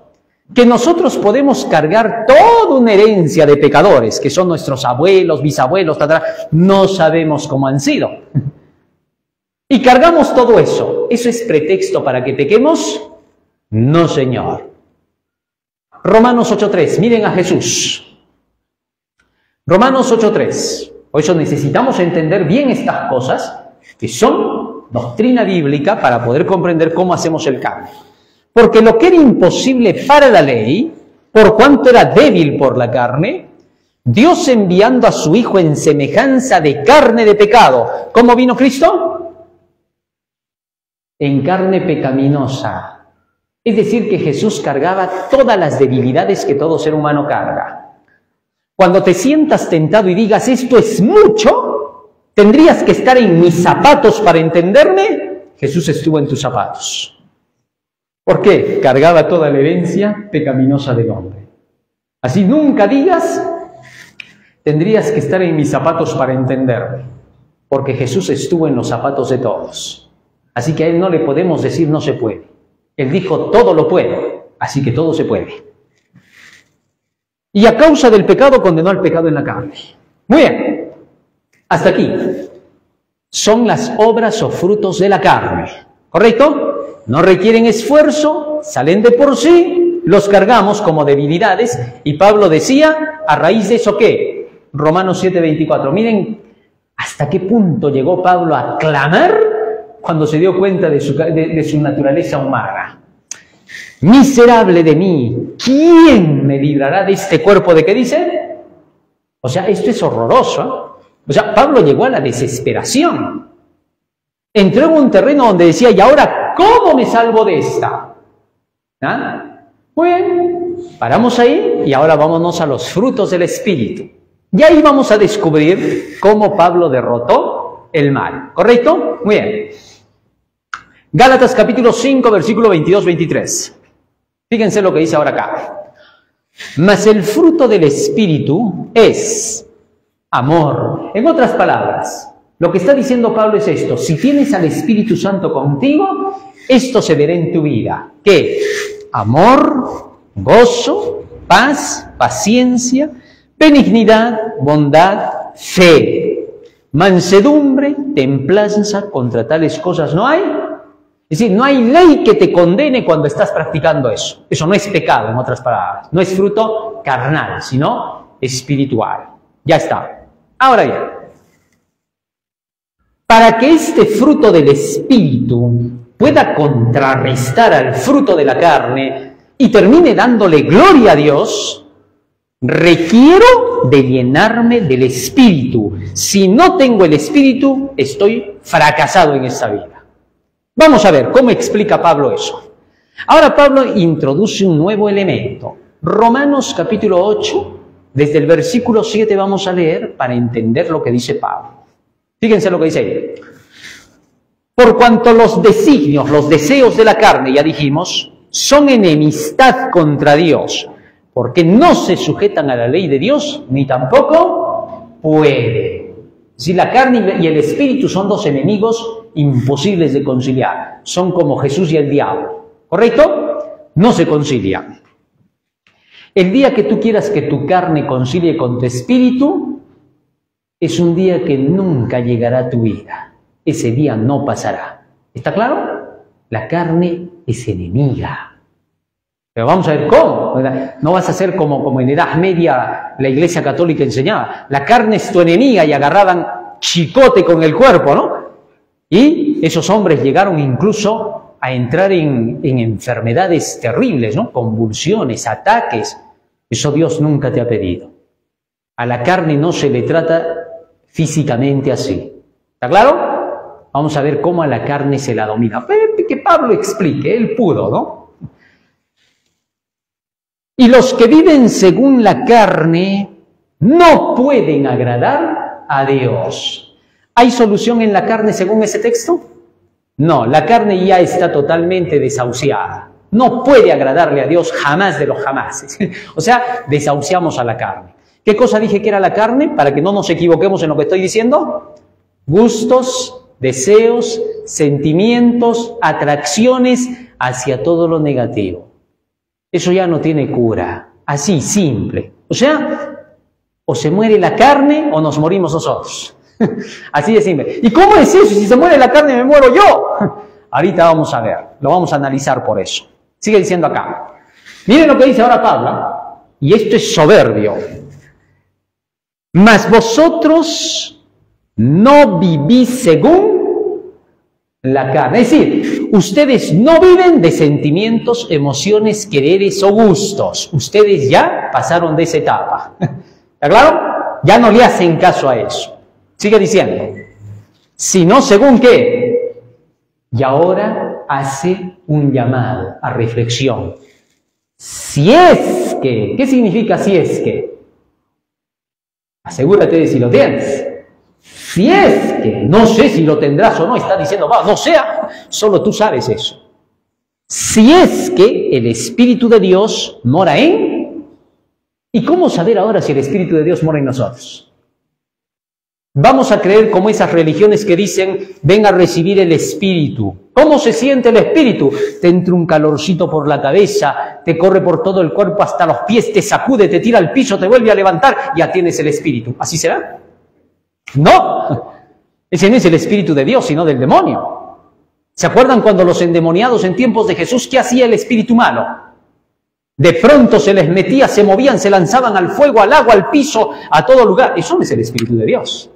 Que nosotros podemos cargar toda una herencia de pecadores, que son nuestros abuelos, bisabuelos, no sabemos cómo han sido. Y cargamos todo eso. ¿Eso es pretexto para que pequemos? No, Señor. Romanos 8.3, miren a Jesús. Romanos 8.3. Por eso necesitamos entender bien estas cosas, que son doctrina bíblica para poder comprender cómo hacemos el cambio. Porque lo que era imposible para la ley, por cuanto era débil por la carne, Dios enviando a su Hijo en semejanza de carne de pecado. ¿Cómo vino Cristo? En carne pecaminosa. Es decir, que Jesús cargaba todas las debilidades que todo ser humano carga. Cuando te sientas tentado y digas, esto es mucho, tendrías que estar en mis zapatos para entenderme. Jesús estuvo en tus zapatos. ¿Por qué? Cargaba toda la herencia pecaminosa del hombre. Así nunca digas, tendrías que estar en mis zapatos para entenderme, porque Jesús estuvo en los zapatos de todos. Así que a Él no le podemos decir no se puede. Él dijo todo lo puede, así que todo se puede. Y a causa del pecado condenó al pecado en la carne. Muy bien, hasta aquí. Son las obras o frutos de la carne, ¿correcto? No requieren esfuerzo, salen de por sí, los cargamos como debilidades. Y Pablo decía, a raíz de eso, ¿qué? Romanos 7:24. Miren hasta qué punto llegó Pablo a clamar cuando se dio cuenta de su naturaleza humana. Miserable de mí, ¿quién me librará de este cuerpo? ¿De qué dice? O sea, esto es horroroso, ¿eh? O sea, Pablo llegó a la desesperación. Entró en un terreno donde decía, ¿y ahora cómo me salvo de esta? ¿Ah? Muy bien, paramos ahí y ahora vámonos a los frutos del Espíritu. Y ahí vamos a descubrir cómo Pablo derrotó el mal, ¿correcto? Muy bien. Gálatas capítulo 5, versículo 22-23. Fíjense lo que dice ahora acá. Mas el fruto del Espíritu es amor. En otras palabras, lo que está diciendo Pablo es esto. Si tienes al Espíritu Santo contigo, esto se verá en tu vida. ¿Qué? Amor, gozo, paz, paciencia, benignidad, bondad, fe, mansedumbre, templanza. Contra tales cosas no hay. Es decir, no hay ley que te condene cuando estás practicando eso. Eso no es pecado, en otras palabras. No es fruto carnal, sino espiritual. Ya está. Ahora bien, para que este fruto del Espíritu pueda contrarrestar al fruto de la carne y termine dándole gloria a Dios, requiero de llenarme del Espíritu. Si no tengo el Espíritu, estoy fracasado en esta vida. Vamos a ver cómo explica Pablo eso. Ahora Pablo introduce un nuevo elemento. Romanos capítulo 8, desde el versículo 7 vamos a leer para entender lo que dice Pablo. Fíjense lo que dice ahí. Por cuanto los designios, los deseos de la carne, ya dijimos, son enemistad contra Dios, porque no se sujetan a la ley de Dios, ni tampoco puede. Si la carne y el espíritu son dos enemigos imposibles de conciliar, son como Jesús y el diablo, ¿correcto? No se concilian. El día que tú quieras que tu carne concilie con tu espíritu, es un día que nunca llegará a tu vida. Ese día no pasará. ¿Está claro? La carne es enemiga. Pero vamos a ver cómo. No vas a ser como en Edad Media la Iglesia Católica enseñaba. La carne es tu enemiga y agarraban chicote con el cuerpo, ¿no? Y esos hombres llegaron incluso a entrar en enfermedades terribles, ¿no? Convulsiones, ataques. Eso Dios nunca te ha pedido. A la carne no se le trata físicamente así. ¿Está claro? Vamos a ver cómo a la carne se la domina. Que Pablo explique, él pudo, ¿no? Y los que viven según la carne no pueden agradar a Dios. ¿Hay solución en la carne según ese texto? No, la carne ya está totalmente desahuciada. No puede agradarle a Dios jamás de los jamases. O sea, desahuciamos a la carne. ¿Qué cosa dije que era la carne? Para que no nos equivoquemos en lo que estoy diciendo. Gustos, deseos, sentimientos, atracciones hacia todo lo negativo. Eso ya no tiene cura. Así, simple. O sea, o se muere la carne o nos morimos nosotros. Así de simple. ¿Y cómo es eso? Si se muere la carne, me muero yo. Ahorita vamos a ver. Lo vamos a analizar por eso. Sigue diciendo acá. Miren lo que dice ahora Pablo. Y esto es soberbio. Mas vosotros no vivís según la carne. Es decir, ustedes no viven de sentimientos, emociones, quereres o gustos. Ustedes ya pasaron de esa etapa. ¿Está claro? Ya no le hacen caso a eso. Sigue diciendo. Sino según qué. Y ahora hace un llamado a reflexión. Si es que. ¿Qué significa si es que? Asegúrate de si lo tienes. Si es que, no sé si lo tendrás o no, está diciendo, no sea, solo tú sabes eso. Si es que el Espíritu de Dios mora en... ¿Y cómo saber ahora si el Espíritu de Dios mora en nosotros? Vamos a creer como esas religiones que dicen, ven a recibir el Espíritu. ¿Cómo se siente el Espíritu? Te entra un calorcito por la cabeza, te corre por todo el cuerpo hasta los pies, te sacude, te tira al piso, te vuelve a levantar, ya tienes el Espíritu. ¿Así será? No, ese no es el Espíritu de Dios, sino del demonio. ¿Se acuerdan cuando los endemoniados en tiempos de Jesús, qué hacía el espíritu malo? De pronto se les metía, se movían, se lanzaban al fuego, al agua, al piso, a todo lugar. Eso no es el Espíritu de Dios.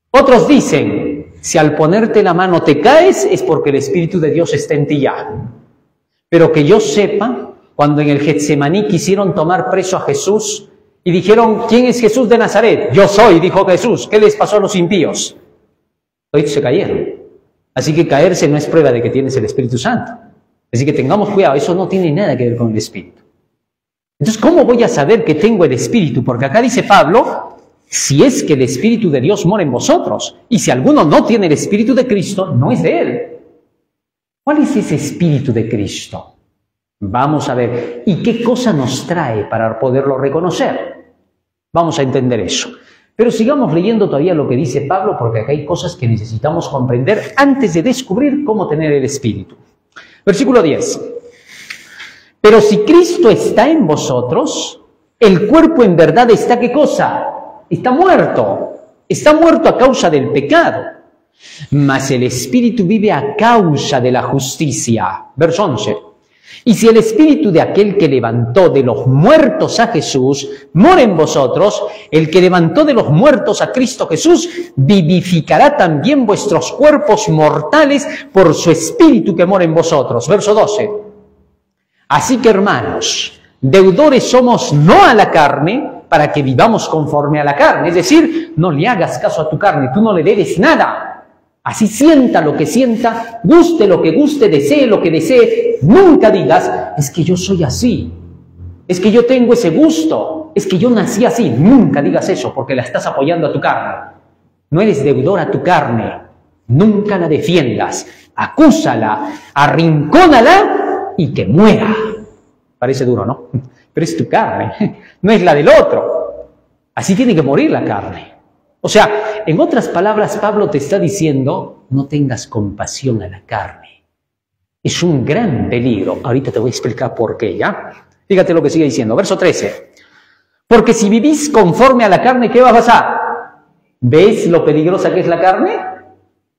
Otros dicen, si al ponerte la mano te caes, es porque el Espíritu de Dios está en ti ya. Pero que yo sepa, cuando en el Getsemaní quisieron tomar preso a Jesús, y dijeron, ¿quién es Jesús de Nazaret? Yo soy, dijo Jesús. ¿Qué les pasó a los impíos? Hoy se cayeron. Así que caerse no es prueba de que tienes el Espíritu Santo. Así que tengamos cuidado, eso no tiene nada que ver con el Espíritu. Entonces, ¿cómo voy a saber que tengo el Espíritu? Porque acá dice Pablo, si es que el Espíritu de Dios mora en vosotros, y si alguno no tiene el Espíritu de Cristo, no es de él. ¿Cuál es ese espíritu de Cristo? Vamos a ver. ¿Y qué cosa nos trae para poderlo reconocer? Vamos a entender eso. Pero sigamos leyendo todavía lo que dice Pablo, porque acá hay cosas que necesitamos comprender antes de descubrir cómo tener el espíritu. Versículo 10. Pero si Cristo está en vosotros, el cuerpo en verdad está, ¿qué cosa? Está muerto. Está muerto a causa del pecado. Mas el espíritu vive a causa de la justicia. Verso 11. Y si el espíritu de aquel que levantó de los muertos a Jesús mora en vosotros, el que levantó de los muertos a Cristo Jesús vivificará también vuestros cuerpos mortales por su espíritu que mora en vosotros. Verso 12. Así que, hermanos, deudores somos no a la carne, para que vivamos conforme a la carne. Es decir, no le hagas caso a tu carne, tú no le debes nada. Así sienta lo que sienta, guste lo que guste, desee lo que desee. Nunca digas, es que yo soy así, es que yo tengo ese gusto, es que yo nací así. Nunca digas eso, porque la estás apoyando a tu carne. No eres deudor a tu carne. Nunca la defiendas. Acúsala, arrincónala y que muera. Parece duro, ¿no? Pero es tu carne, no es la del otro. Así tiene que morir la carne. O sea, en otras palabras, Pablo te está diciendo, no tengas compasión a la carne. Es un gran peligro. Ahorita te voy a explicar por qué, ¿ya? Fíjate lo que sigue diciendo. Verso 13. Porque si vivís conforme a la carne, ¿qué va a pasar? ¿Ves lo peligrosa que es la carne?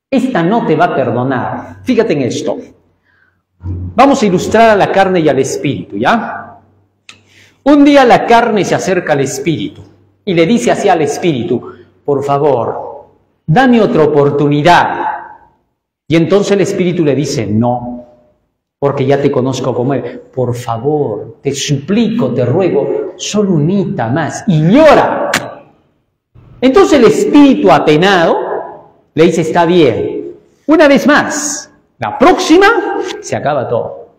Esta no te va a perdonar. Fíjate en esto. Vamos a ilustrar a la carne y al espíritu, ¿ya? Un día la carne se acerca al espíritu y le dice así al espíritu, por favor, dame otra oportunidad. Y entonces el espíritu le dice, no, porque ya te conozco como eres. Por favor, te suplico, te ruego, solo unita más. Y llora. Entonces el espíritu apenado le dice, está bien, una vez más. La próxima se acaba todo.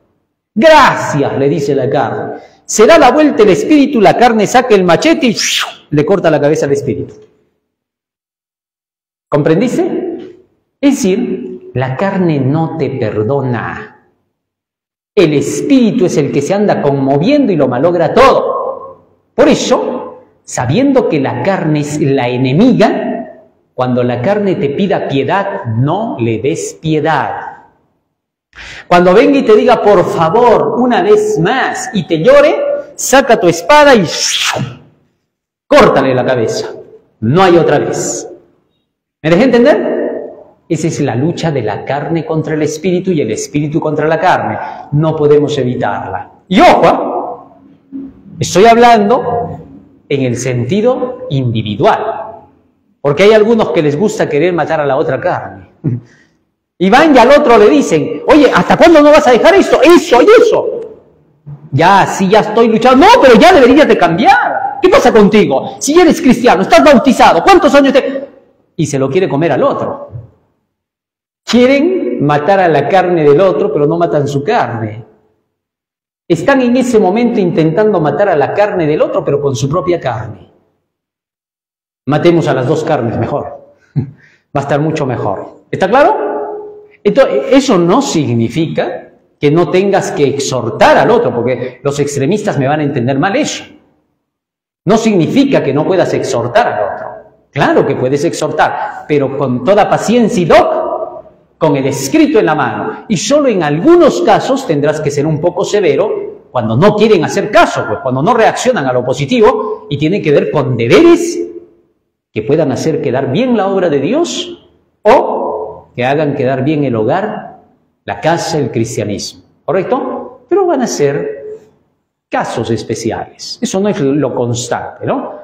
Gracias, le dice la carne. Se da la vuelta el espíritu, la carne saca el machete y le corta la cabeza al espíritu. ¿Comprendiste? Es decir, la carne no te perdona. El espíritu es el que se anda conmoviendo y lo malogra todo. Por eso, sabiendo que la carne es la enemiga, cuando la carne te pida piedad, no le des piedad. Cuando venga y te diga, por favor, una vez más, y te llore, saca tu espada y córtale la cabeza. No hay otra vez. ¿Me dejé entender? Esa es la lucha de la carne contra el espíritu y el espíritu contra la carne. No podemos evitarla. Y ojo, estoy hablando en el sentido individual. Porque hay algunos que les gusta querer matar a la otra carne. Y van y al otro le dicen, oye, ¿hasta cuándo no vas a dejar esto? Eso y eso. Ya, sí, ya estoy luchando. No, pero ya deberías de cambiar. ¿Qué pasa contigo? Si eres cristiano, estás bautizado, ¿cuántos años te...? Y se lo quiere comer al otro. Quieren matar a la carne del otro, pero no matan su carne. Están en ese momento intentando matar a la carne del otro, pero con su propia carne. Matemos a las dos carnes mejor. Va a estar mucho mejor. ¿Está claro? Entonces, eso no significa que no tengas que exhortar al otro, porque los extremistas me van a entender mal eso. No significa que no puedas exhortar al otro. Claro que puedes exhortar, pero con toda paciencia y con el escrito en la mano. Y solo en algunos casos tendrás que ser un poco severo cuando no quieren hacer caso, pues cuando no reaccionan a lo positivo y tiene que ver con deberes que puedan hacer quedar bien la obra de Dios o que hagan quedar bien el hogar, la casa, el cristianismo. ¿Correcto? Pero van a ser casos especiales. Eso no es lo constante, ¿no?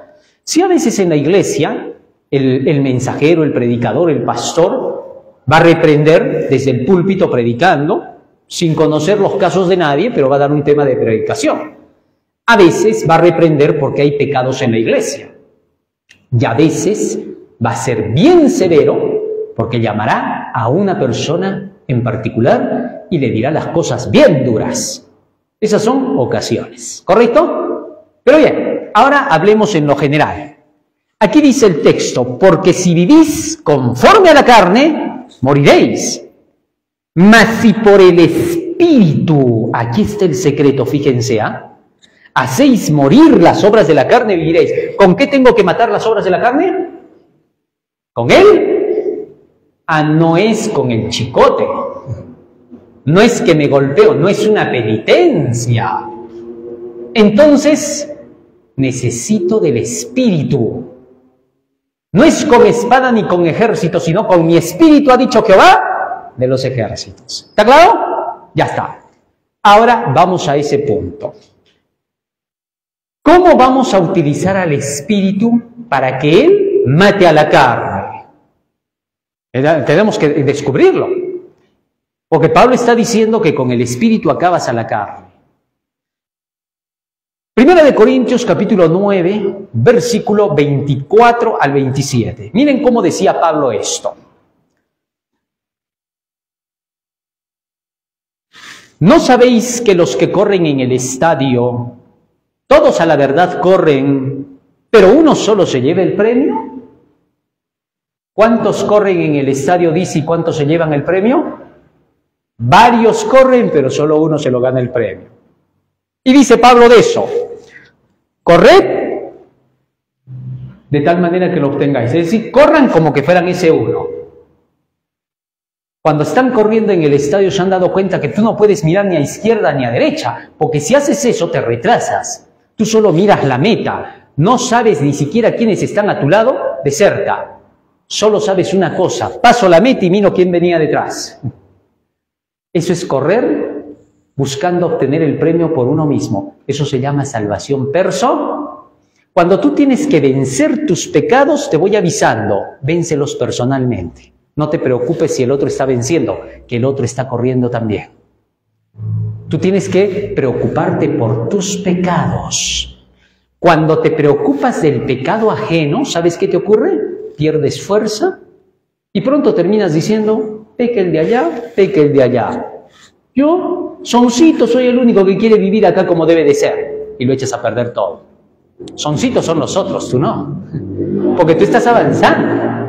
Si a veces en la iglesia el mensajero, el predicador, el pastor va a reprender desde el púlpito predicando, sin conocer los casos de nadie, pero va a dar un tema de predicación. A veces va a reprender porque hay pecados en la iglesia. Y a veces va a ser bien severo porque llamará a una persona en particular y le dirá las cosas bien duras. Esas son ocasiones, ¿correcto? Pero bien, ahora hablemos en lo general. Aquí dice el texto, porque si vivís conforme a la carne, moriréis. Mas si por el Espíritu, aquí está el secreto, fíjense, hacéis morir las obras de la carne, viviréis. ¿Con qué tengo que matar las obras de la carne? ¿Con él? No es con el chicote. No es que me golpeo, no es una penitencia. Entonces, necesito del Espíritu. No es con espada ni con ejército, sino con mi Espíritu, ha dicho Jehová de los ejércitos. ¿Está claro? Ya está. Ahora vamos a ese punto. ¿Cómo vamos a utilizar al Espíritu para que Él mate a la carne? Tenemos que descubrirlo. Porque Pablo está diciendo que con el Espíritu acabas a la carne. Primera de Corintios capítulo 9, versículo 24 al 27. Miren cómo decía Pablo esto. ¿No sabéis que los que corren en el estadio, todos a la verdad corren, pero uno solo se lleva el premio? ¿Cuántos corren en el estadio, dice, y cuántos se llevan el premio? Varios corren, pero solo uno se lo gana el premio. Y dice Pablo de eso, corred de tal manera que lo obtengáis. Es decir, corran como que fueran ese uno. Cuando están corriendo en el estadio se han dado cuenta que tú no puedes mirar ni a izquierda ni a derecha, porque si haces eso te retrasas. Tú solo miras la meta, no sabes ni siquiera quiénes están a tu lado de cerca. Solo sabes una cosa, paso la meta y miro quién venía detrás. Eso es correr buscando obtener el premio por uno mismo. Eso se llama salvación personal. Cuando tú tienes que vencer tus pecados, te voy avisando, véncelos personalmente. No te preocupes si el otro está venciendo, que el otro está corriendo también. Tú tienes que preocuparte por tus pecados. Cuando te preocupas del pecado ajeno, ¿sabes qué te ocurre? Pierdes fuerza y pronto terminas diciendo, peca el de allá, peca el de allá. Yo, soncito, soy el único que quiere vivir acá como debe de ser. Y lo echas a perder todo. Soncitos son los otros, tú no. Porque tú estás avanzando.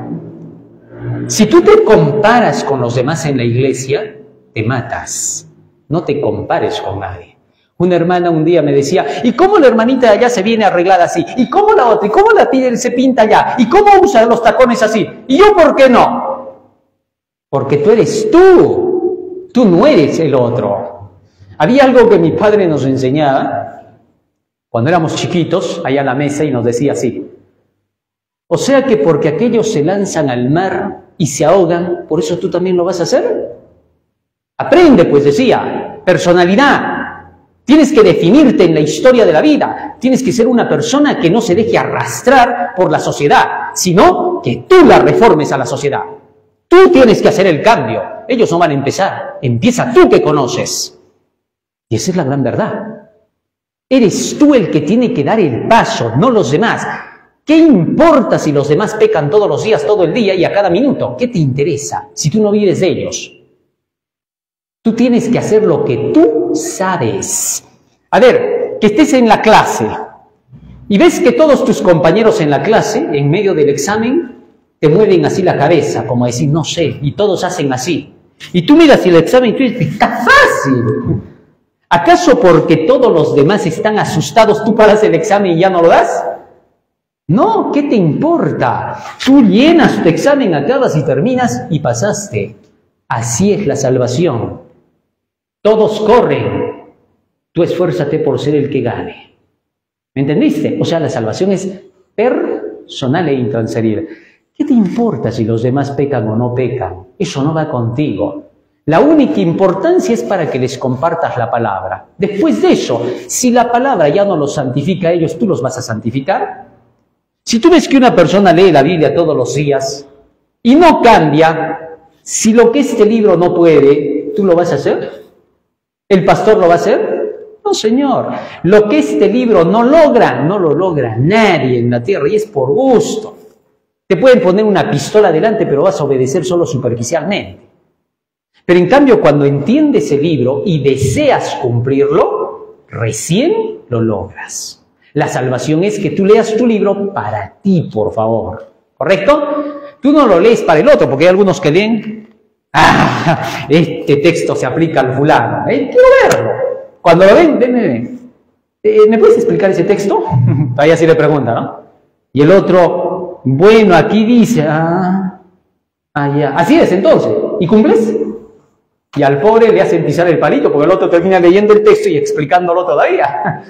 Si tú te comparas con los demás en la iglesia, te matas. No te compares con nadie. Una hermana un día me decía, ¿y cómo la hermanita de allá se viene arreglada así? ¿Y cómo la otra? ¿Y cómo la piel se pinta allá? ¿Y cómo usa los tacones así? ¿Y yo por qué no? Porque tú eres tú. Tú no eres el otro. Había algo que mi padre nos enseñaba cuando éramos chiquitos, allá a la mesa, y nos decía así. O sea que porque aquellos se lanzan al mar y se ahogan, ¿por eso tú también lo vas a hacer? Aprende, pues decía, personalidad. Tienes que definirte en la historia de la vida. Tienes que ser una persona que no se deje arrastrar por la sociedad, sino que tú la reformes a la sociedad. Tú tienes que hacer el cambio. Ellos no van a empezar. Empieza tú que conoces. Y esa es la gran verdad. Eres tú el que tiene que dar el paso, no los demás. ¿Qué importa si los demás pecan todos los días, todo el día y a cada minuto? ¿Qué te interesa si tú no vives de ellos? Tú tienes que hacer lo que tú sabes. A ver, que estés en la clase y ves que todos tus compañeros en la clase, en medio del examen, te mueven así la cabeza, como a decir, no sé, y todos hacen así. Y tú miras el examen y tú dices, está fácil. ¿Acaso porque todos los demás están asustados, tú paras el examen y ya no lo das? No, ¿qué te importa? Tú llenas tu examen, acabas y terminas y pasaste. Así es la salvación. Todos corren. Tú esfuérzate por ser el que gane. ¿Me entendiste? O sea, la salvación es personal e intransferible. ¿Qué te importa si los demás pecan o no pecan? Eso no va contigo. La única importancia es para que les compartas la palabra. Después de eso, si la palabra ya no los santifica a ellos, ¿tú los vas a santificar? Si tú ves que una persona lee la Biblia todos los días y no cambia, si lo que este libro no puede, ¿tú lo vas a hacer? ¿El pastor lo va a hacer? No, señor. Lo que este libro no logra, no lo logra nadie en la tierra y es por gusto. Te pueden poner una pistola delante, pero vas a obedecer solo superficialmente. Pero en cambio, cuando entiendes el libro y deseas cumplirlo, recién lo logras. La salvación es que tú leas tu libro para ti, por favor. ¿Correcto? Tú no lo lees para el otro, porque hay algunos que leen Ah, este texto se aplica al fulano. Quiero verlo. Cuando lo ven. ¿Me puedes explicar ese texto? Ahí así le pregunta, ¿no? Y el otro, bueno, aquí dice, ya. Así es entonces. ¿Y cumples? Y al pobre le hacen pisar el palito porque el otro termina leyendo el texto y explicándolo todavía.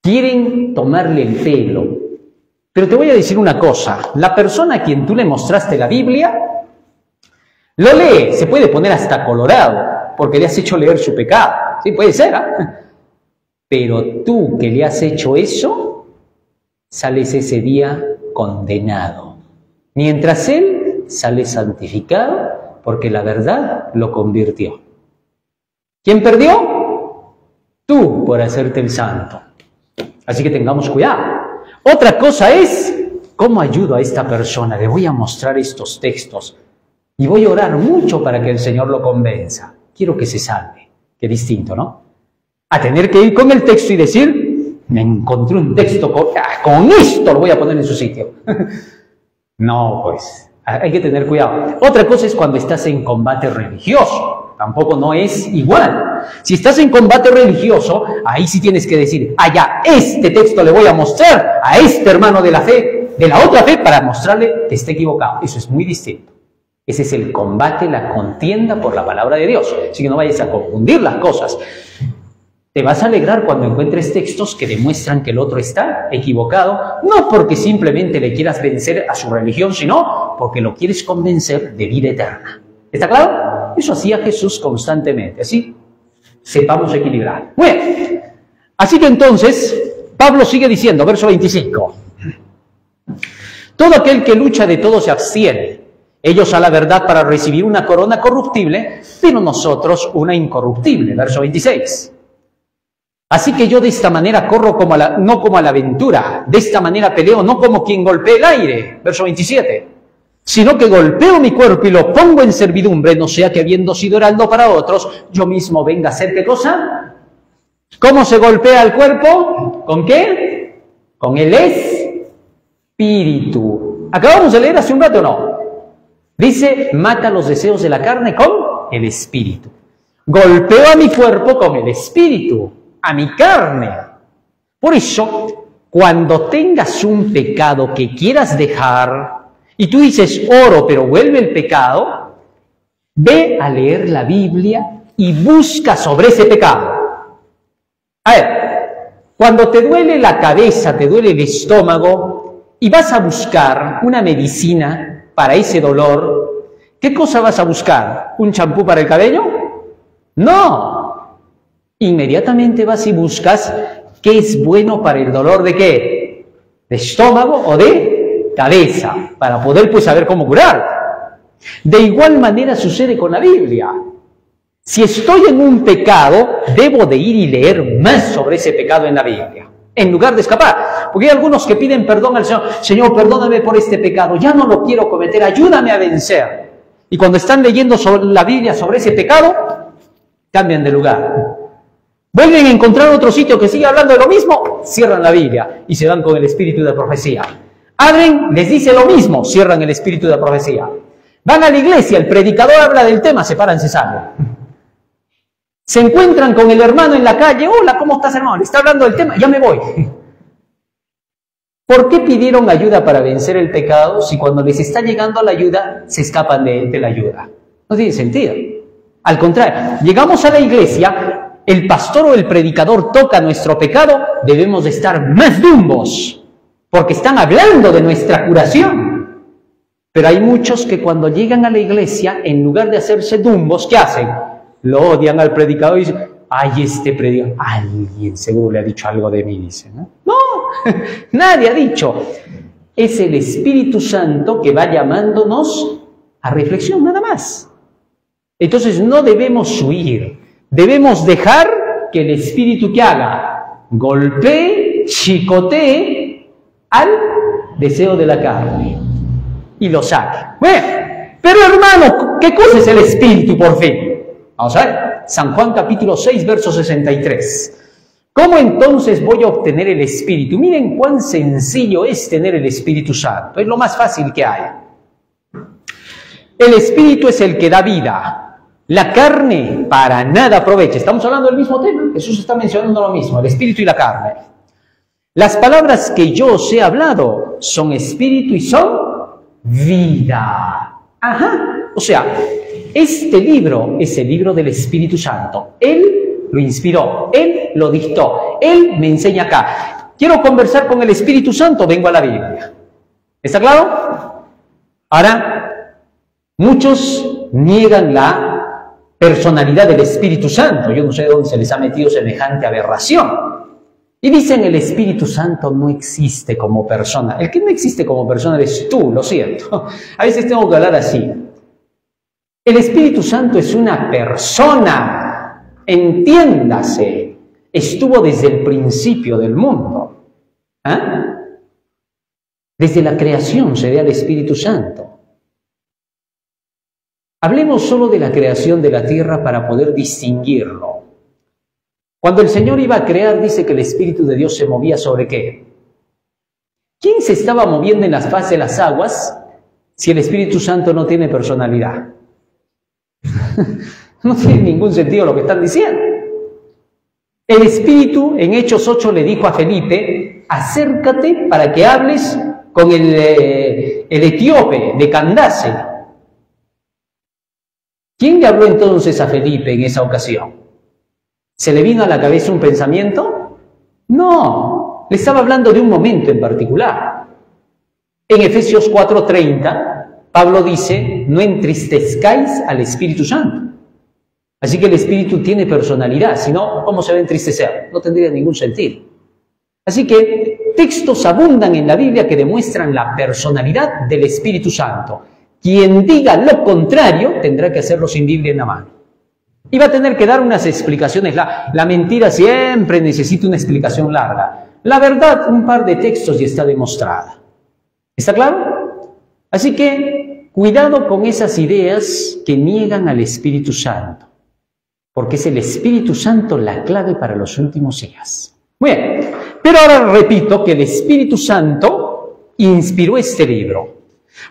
Quieren tomarle el pelo. Pero te voy a decir una cosa. La persona a quien tú le mostraste la Biblia, lo lee, se puede poner hasta colorado porque le has hecho leer su pecado. Sí, puede ser, ¿eh? Pero tú que le has hecho eso, sales ese día condenado. Mientras él sale santificado porque la verdad lo convirtió. ¿Quién perdió? Tú por hacerte el santo. Así que tengamos cuidado. Otra cosa es, ¿cómo ayudo a esta persona? Le voy a mostrar estos textos y voy a orar mucho para que el Señor lo convenza. Quiero que se salve. Qué distinto, ¿no? A tener que ir con el texto y decir, me encontré un texto, con esto lo voy a poner en su sitio. No, pues, hay que tener cuidado. Otra cosa es cuando estás en combate religioso. Tampoco no es igual. Si estás en combate religioso, ahí sí tienes que decir, ya, este texto le voy a mostrar a este hermano de la fe, de la otra fe, para mostrarle que está equivocado. Eso es muy distinto. Ese es el combate, la contienda por la palabra de Dios. Así que no vayas a confundir las cosas. Te vas a alegrar cuando encuentres textos que demuestran que el otro está equivocado, no porque simplemente le quieras vencer a su religión, sino porque lo quieres convencer de vida eterna. ¿Está claro? Eso hacía Jesús constantemente. Así sepamos equilibrar. Bueno, así que entonces, Pablo sigue diciendo, verso 25. Todo aquel que lucha de todo se abstiene. Ellos a la verdad para recibir una corona corruptible, pero nosotros una incorruptible. Verso 26. Así que yo de esta manera corro no como a la aventura, de esta manera peleo no como quien golpea el aire, verso 27, sino que golpeo mi cuerpo y lo pongo en servidumbre, no sea que habiendo sido heraldo para otros, yo mismo venga a ser ¿qué cosa? ¿Cómo se golpea el cuerpo? ¿Con qué? Con el espíritu. Acabamos de leer hace un rato, ¿no? Dice, mata los deseos de la carne con el espíritu. Golpeo a mi cuerpo con el espíritu. A mi carne. Por eso, cuando tengas un pecado que quieras dejar y tú dices, oro, pero vuelve el pecado, ve a leer la Biblia y busca sobre ese pecado. A ver, cuando te duele la cabeza, te duele el estómago y vas a buscar una medicina para ese dolor, ¿qué cosa vas a buscar? ¿Un champú para el cabello? No. Inmediatamente vas y buscas qué es bueno para el dolor de qué, de estómago o de cabeza, para poder pues saber cómo curar. De igual manera sucede con la Biblia. Si estoy en un pecado, debo de ir y leer más sobre ese pecado en la Biblia, en lugar de escapar. Porque hay algunos que piden perdón al Señor. Señor, perdóname por este pecado, ya no lo quiero cometer, ayúdame a vencer. Y cuando están leyendo sobre la Biblia sobre ese pecado, cambian de lugar. Vuelven a encontrar otro sitio que sigue hablando de lo mismo, cierran la Biblia y se van con el espíritu de profecía. Abren, les dice lo mismo, cierran el espíritu de profecía. Van a la iglesia, el predicador habla del tema, se paran, se salen. Se encuentran con el hermano en la calle, hola, ¿cómo estás, hermano? Le está hablando del tema, ya me voy. ¿Por qué pidieron ayuda para vencer el pecado si cuando les está llegando la ayuda se escapan de la ayuda? No tiene sentido. Al contrario, llegamos a la iglesia, el pastor o el predicador toca nuestro pecado, debemos de estar más dumbos, porque están hablando de nuestra curación. Pero hay muchos que cuando llegan a la iglesia, en lugar de hacerse dumbos, ¿qué hacen? Lo odian al predicador y dicen, ay, este predicador, alguien seguro le ha dicho algo de mí, dicen, ¿no? No, nadie ha dicho. Es el Espíritu Santo que va llamándonos a reflexión, nada más. Entonces no debemos huir. Debemos dejar que el Espíritu que haga golpee, chicotee al deseo de la carne y lo saque. Bueno, pero hermano, ¿qué cosa es el Espíritu por fin? Vamos a ver, San Juan capítulo 6, verso 63. ¿Cómo entonces voy a obtener el Espíritu? Miren cuán sencillo es tener el Espíritu Santo, es lo más fácil que hay. El Espíritu es el que da vida. La carne para nada aprovecha. Estamos hablando del mismo tema. Jesús está mencionando lo mismo, el Espíritu y la carne. Las palabras que yo os he hablado son Espíritu y son vida. Ajá. O sea, este libro es el libro del Espíritu Santo. Él lo inspiró, Él lo dictó, Él me enseña acá. Quiero conversar con el Espíritu Santo, vengo a la Biblia. ¿Está claro? Ahora, muchos niegan la personalidad del Espíritu Santo. Yo no sé de dónde se les ha metido semejante aberración. Y dicen el Espíritu Santo no existe como persona. El que no existe como persona eres tú, lo siento. A veces tengo que hablar así. El Espíritu Santo es una persona, entiéndase, estuvo desde el principio del mundo. ¿Ah? Desde la creación se ve al Espíritu Santo. Hablemos solo de la creación de la tierra para poder distinguirlo. Cuando el Señor iba a crear, dice que el Espíritu de Dios se movía ¿sobre qué? ¿Quién se estaba moviendo en las fases de las aguas si el Espíritu Santo no tiene personalidad? No tiene ningún sentido lo que están diciendo. El Espíritu en Hechos 8 le dijo a Felipe, acércate para que hables con el etíope de Candace. ¿Quién le habló entonces a Felipe en esa ocasión? ¿Se le vino a la cabeza un pensamiento? No, le estaba hablando de un momento en particular. En Efesios 4:30, Pablo dice, no entristezcáis al Espíritu Santo. Así que el Espíritu tiene personalidad, si no, ¿cómo se va a entristecer? No tendría ningún sentido. Así que textos abundan en la Biblia que demuestran la personalidad del Espíritu Santo. Quien diga lo contrario tendrá que hacerlo sin Biblia en la mano. Y va a tener que dar unas explicaciones. La mentira siempre necesita una explicación larga. La verdad, un par de textos y está demostrada. ¿Está claro? Así que, cuidado con esas ideas que niegan al Espíritu Santo. Porque es el Espíritu Santo la clave para los últimos días. Muy bien, pero ahora repito que el Espíritu Santo inspiró este libro.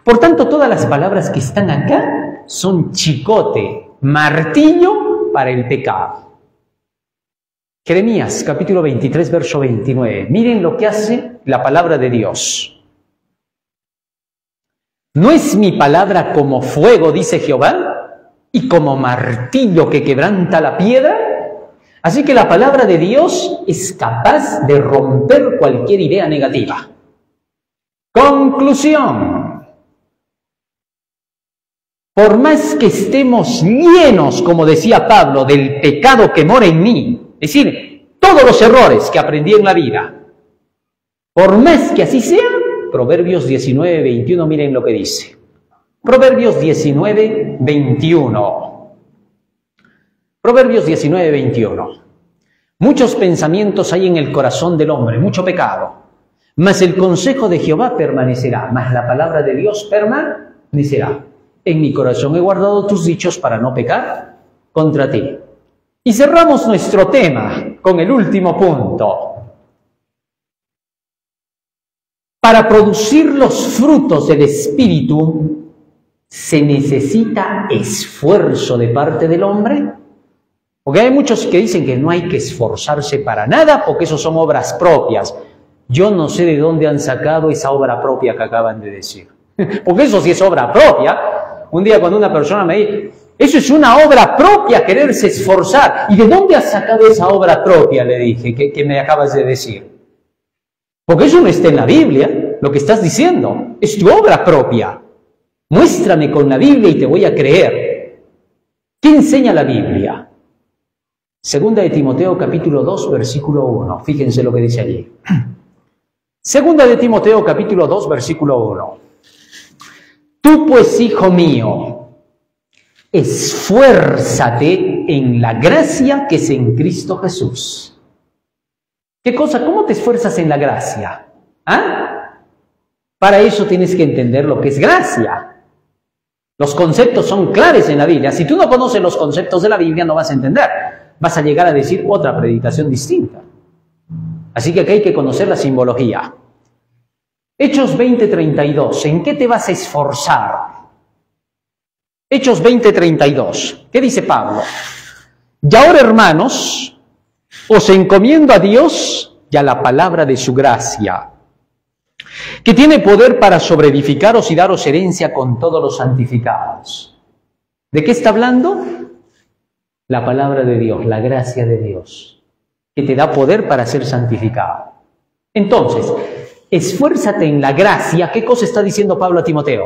Por tanto, todas las palabras que están acá son chicote, martillo para el pecado. Jeremías, capítulo 23, verso 29. Miren lo que hace la palabra de Dios. ¿No es mi palabra como fuego, dice Jehová, y como martillo que quebranta la piedra? Así que la palabra de Dios es capaz de romper cualquier idea negativa. Conclusión. Por más que estemos llenos, como decía Pablo, del pecado que mora en mí, es decir, todos los errores que aprendí en la vida, por más que así sea, Proverbios 19, 21, miren lo que dice. Proverbios 19, 21. Proverbios 19, 21. Muchos pensamientos hay en el corazón del hombre, mucho pecado, mas el consejo de Jehová permanecerá, mas la palabra de Dios permanecerá. En mi corazón he guardado tus dichos para no pecar contra ti. Y cerramos nuestro tema con el último punto. Para producir los frutos del Espíritu, ¿se necesita esfuerzo de parte del hombre? Porque hay muchos que dicen que no hay que esforzarse para nada porque eso son obras propias. Yo no sé de dónde han sacado esa obra propia que acaban de decir. Porque eso sí es obra propia. Un día cuando una persona me dice, eso es una obra propia, quererse esforzar. ¿Y de dónde has sacado esa obra propia? Le dije, que me acabas de decir. Porque eso no está en la Biblia, lo que estás diciendo. Es tu obra propia. Muéstrame con la Biblia y te voy a creer. ¿Qué enseña la Biblia? Segunda de Timoteo, capítulo 2, versículo 1. Fíjense lo que dice allí. Segunda de Timoteo, capítulo 2, versículo 1. Tú pues, hijo mío, esfuérzate en la gracia que es en Cristo Jesús. ¿Qué cosa? ¿Cómo te esfuerzas en la gracia? ¿Ah? Para eso tienes que entender lo que es gracia. Los conceptos son claros en la Biblia. Si tú no conoces los conceptos de la Biblia, no vas a entender. Vas a llegar a decir otra predicación distinta. Así que aquí hay que conocer la simbología. Hechos 20:32. ¿En qué te vas a esforzar? Hechos 20:32. ¿Qué dice Pablo? Y ahora, hermanos, os encomiendo a Dios y a la palabra de su gracia, que tiene poder para sobreedificaros y daros herencia con todos los santificados. ¿De qué está hablando? La palabra de Dios, la gracia de Dios, que te da poder para ser santificado. Entonces, esfuérzate en la gracia. ¿Qué cosa está diciendo Pablo a Timoteo?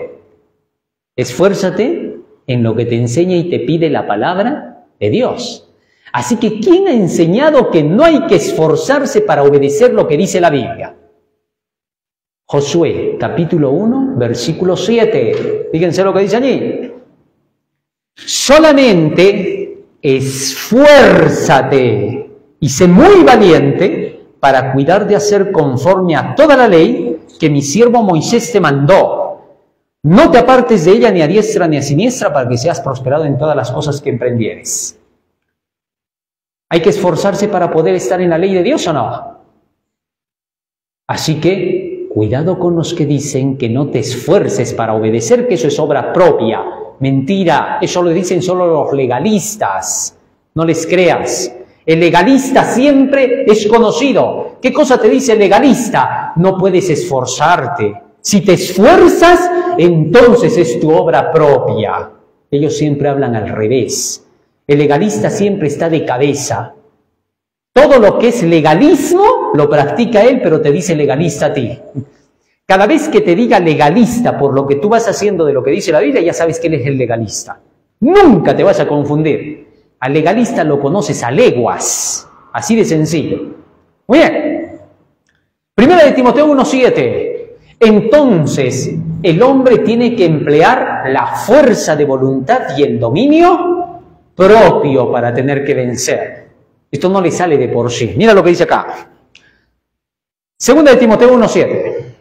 Esfuérzate en lo que te enseña y te pide la palabra de Dios. Así que, ¿quién ha enseñado que no hay que esforzarse para obedecer lo que dice la Biblia? Josué, capítulo 1, versículo 7. Fíjense lo que dice allí. Solamente esfuérzate y sé muy valiente para cuidar de hacer conforme a toda la ley que mi siervo Moisés te mandó. No te apartes de ella ni a diestra ni a siniestra para que seas prosperado en todas las cosas que emprendieres. ¿Hay que esforzarse para poder estar en la ley de Dios o no? Así que, cuidado con los que dicen que no te esfuerces para obedecer, que eso es obra propia. Mentira, eso lo dicen solo los legalistas. No les creas. El legalista siempre es conocido. ¿Qué cosa te dice el legalista? No puedes esforzarte. Si te esfuerzas, entonces es tu obra propia. Ellos siempre hablan al revés. El legalista siempre está de cabeza. Todo lo que es legalismo lo practica él, pero te dice legalista a ti. Cada vez que te diga legalista por lo que tú vas haciendo de lo que dice la Biblia, ya sabes que él es el legalista. Nunca te vas a confundir. Al legalista lo conoces a leguas. Así de sencillo. Muy bien. Primera de Timoteo 1:7. Entonces, el hombre tiene que emplear la fuerza de voluntad y el dominio propio para tener que vencer. Esto no le sale de por sí. Mira lo que dice acá. Segunda de Timoteo 1:7.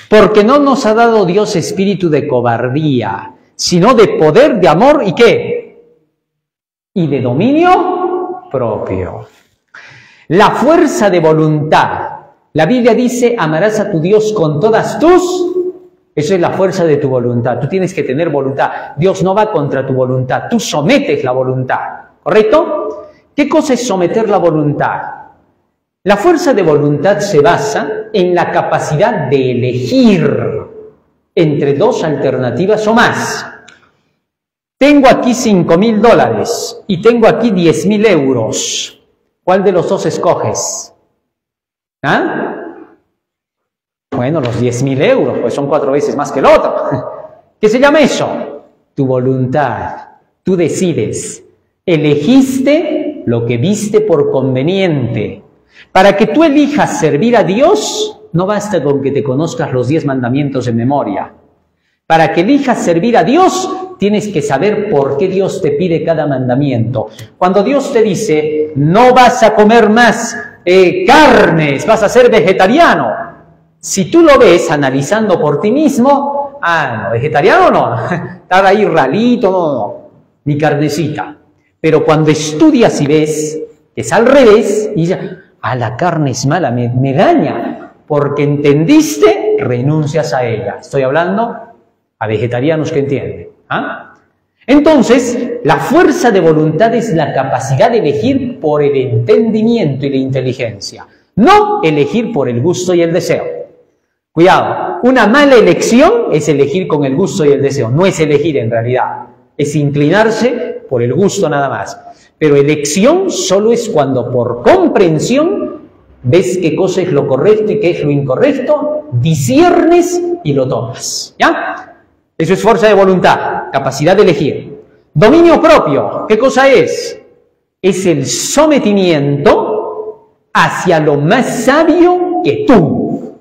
Porque no nos ha dado Dios espíritu de cobardía, sino de poder, de amor y ¿qué? Y de dominio propio. La fuerza de voluntad. La Biblia dice, amarás a tu Dios con todas tus... Eso es la fuerza de tu voluntad. Tú tienes que tener voluntad. Dios no va contra tu voluntad. Tú sometes la voluntad. ¿Correcto? ¿Qué cosa es someter la voluntad? La fuerza de voluntad se basa en la capacidad de elegir entre dos alternativas o más. Tengo aquí $5.000 y tengo aquí 10.000 euros. ¿Cuál de los dos escoges? ¿Ah? Bueno, los 10.000 euros, pues son 4 veces más que el otro. ¿Qué se llama eso? Tu voluntad. Tú decides. Elegiste lo que viste por conveniente. Para que tú elijas servir a Dios, no basta con que te conozcas los 10 mandamientos de memoria. Para que elijas servir a Dios, tienes que saber por qué Dios te pide cada mandamiento. Cuando Dios te dice, no vas a comer más carnes, vas a ser vegetariano. Si tú lo ves analizando por ti mismo, no, vegetariano no, estar ahí ralito, no, ni carnecita. Pero cuando estudias y ves, es al revés, y ya, la carne es mala, me daña, porque entendiste, renuncias a ella. Estoy hablando a vegetarianos que entienden. Entonces, la fuerza de voluntad es la capacidad de elegir por el entendimiento y la inteligencia, no elegir por el gusto y el deseo. Cuidado, una mala elección es elegir con el gusto y el deseo, no es elegir en realidad, es inclinarse por el gusto nada más. Pero elección solo es cuando por comprensión ves qué cosa es lo correcto y qué es lo incorrecto, disciernes y lo tomas. ¿Ya? Eso es fuerza de voluntad, capacidad de elegir. Dominio propio, ¿qué cosa es? Es el sometimiento hacia lo más sabio que tú.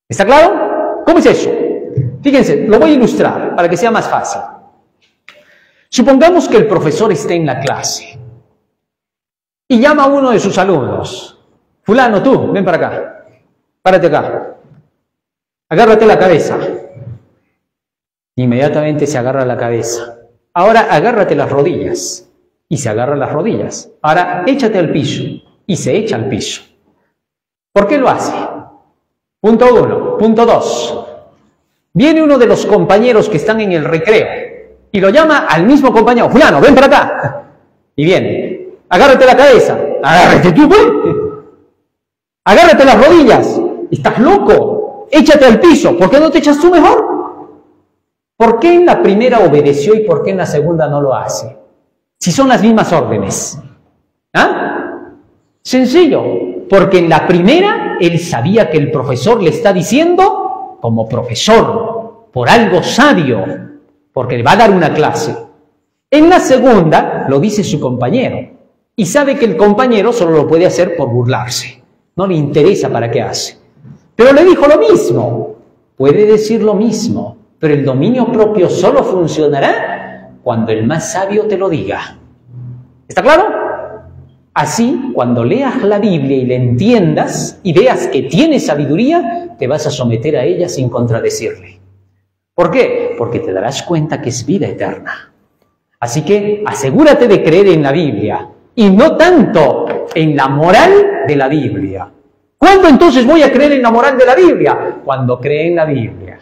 ¿Está claro? ¿Cómo es eso? Fíjense, lo voy a ilustrar para que sea más fácil. Supongamos que el profesor esté en la clase y llama a uno de sus alumnos. Fulano, tú, ven para acá. Párate acá. Agárrate la cabeza. Inmediatamente se agarra la cabeza. Ahora agárrate las rodillas. Y se agarra las rodillas. Ahora échate al piso. Y se echa al piso. ¿Por qué lo hace? Punto 1. Punto 2. Viene uno de los compañeros que están en el recreo y lo llama al mismo compañero, Juliano, ven para acá. Y viene, agárrate la cabeza, agárrate tú, pues. Agárrate las rodillas, estás loco, échate al piso, ¿por qué no te echas tú mejor? ¿Por qué en la primera obedeció y por qué en la segunda no lo hace? Si son las mismas órdenes. ¿Ah? Sencillo, porque en la primera él sabía que el profesor le está diciendo como profesor, por algo sabio, porque le va a dar una clase. En la segunda lo dice su compañero y sabe que el compañero solo lo puede hacer por burlarse. No le interesa para qué hace. Pero le dijo lo mismo. Puede decir lo mismo, pero el dominio propio solo funcionará cuando el más sabio te lo diga. ¿Está claro? Así, cuando leas la Biblia y la entiendas y veas que tiene sabiduría, te vas a someter a ella sin contradecirle. ¿Por qué? Porque te darás cuenta que es vida eterna. Así que asegúrate de creer en la Biblia y no tanto en la moral de la Biblia. ¿Cuándo entonces voy a creer en la moral de la Biblia? Cuando cree en la Biblia.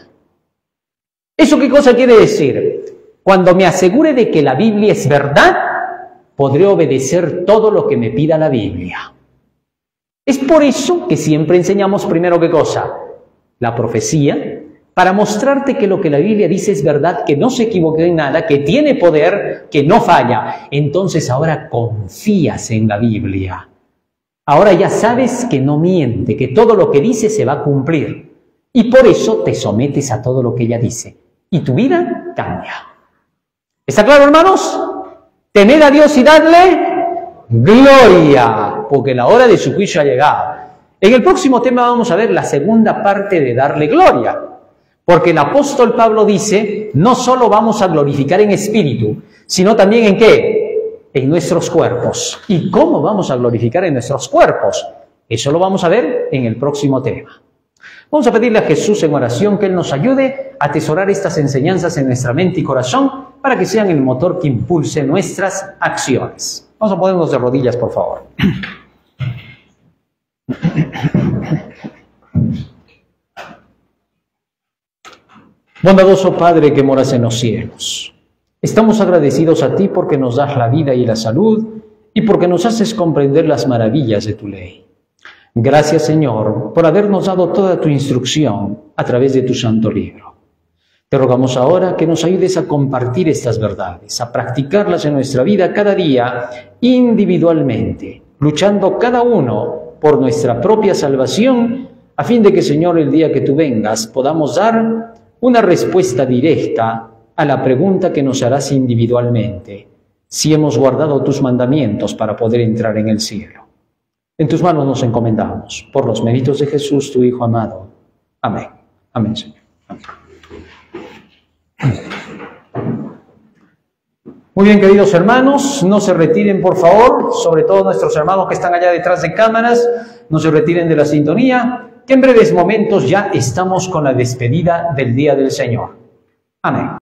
¿Eso qué cosa quiere decir? Cuando me asegure de que la Biblia es verdad, podré obedecer todo lo que me pida la Biblia. Es por eso que siempre enseñamos primero ¿qué cosa? La profecía, para mostrarte que lo que la Biblia dice es verdad, que no se equivoca en nada, que tiene poder, que no falla. Entonces ahora confías en la Biblia. Ahora ya sabes que no miente, que todo lo que dice se va a cumplir. Y por eso te sometes a todo lo que ella dice. Y tu vida cambia. ¿Está claro, hermanos? Temed a Dios y dadle gloria, porque la hora de su juicio ha llegado. En el próximo tema vamos a ver la segunda parte de darle gloria. Porque el apóstol Pablo dice, no solo vamos a glorificar en espíritu, sino también ¿en qué? En nuestros cuerpos. ¿Y cómo vamos a glorificar en nuestros cuerpos? Eso lo vamos a ver en el próximo tema. Vamos a pedirle a Jesús en oración que Él nos ayude a atesorar estas enseñanzas en nuestra mente y corazón para que sean el motor que impulse nuestras acciones. Vamos a ponernos de rodillas, por favor. Bondadoso Padre que moras en los cielos, estamos agradecidos a ti porque nos das la vida y la salud y porque nos haces comprender las maravillas de tu ley. Gracias, Señor, por habernos dado toda tu instrucción a través de tu santo libro. Te rogamos ahora que nos ayudes a compartir estas verdades, a practicarlas en nuestra vida cada día individualmente, luchando cada uno por nuestra propia salvación, a fin de que, Señor, el día que tú vengas podamos dar una respuesta directa a la pregunta que nos harás individualmente, si hemos guardado tus mandamientos para poder entrar en el cielo. En tus manos nos encomendamos, por los méritos de Jesús, tu Hijo amado. Amén. Amén, Señor. Amén. Muy bien, queridos hermanos, no se retiren, por favor, sobre todo nuestros hermanos que están allá detrás de cámaras, no se retiren de la sintonía, que en breves momentos ya estamos con la despedida del Día del Señor. Amén.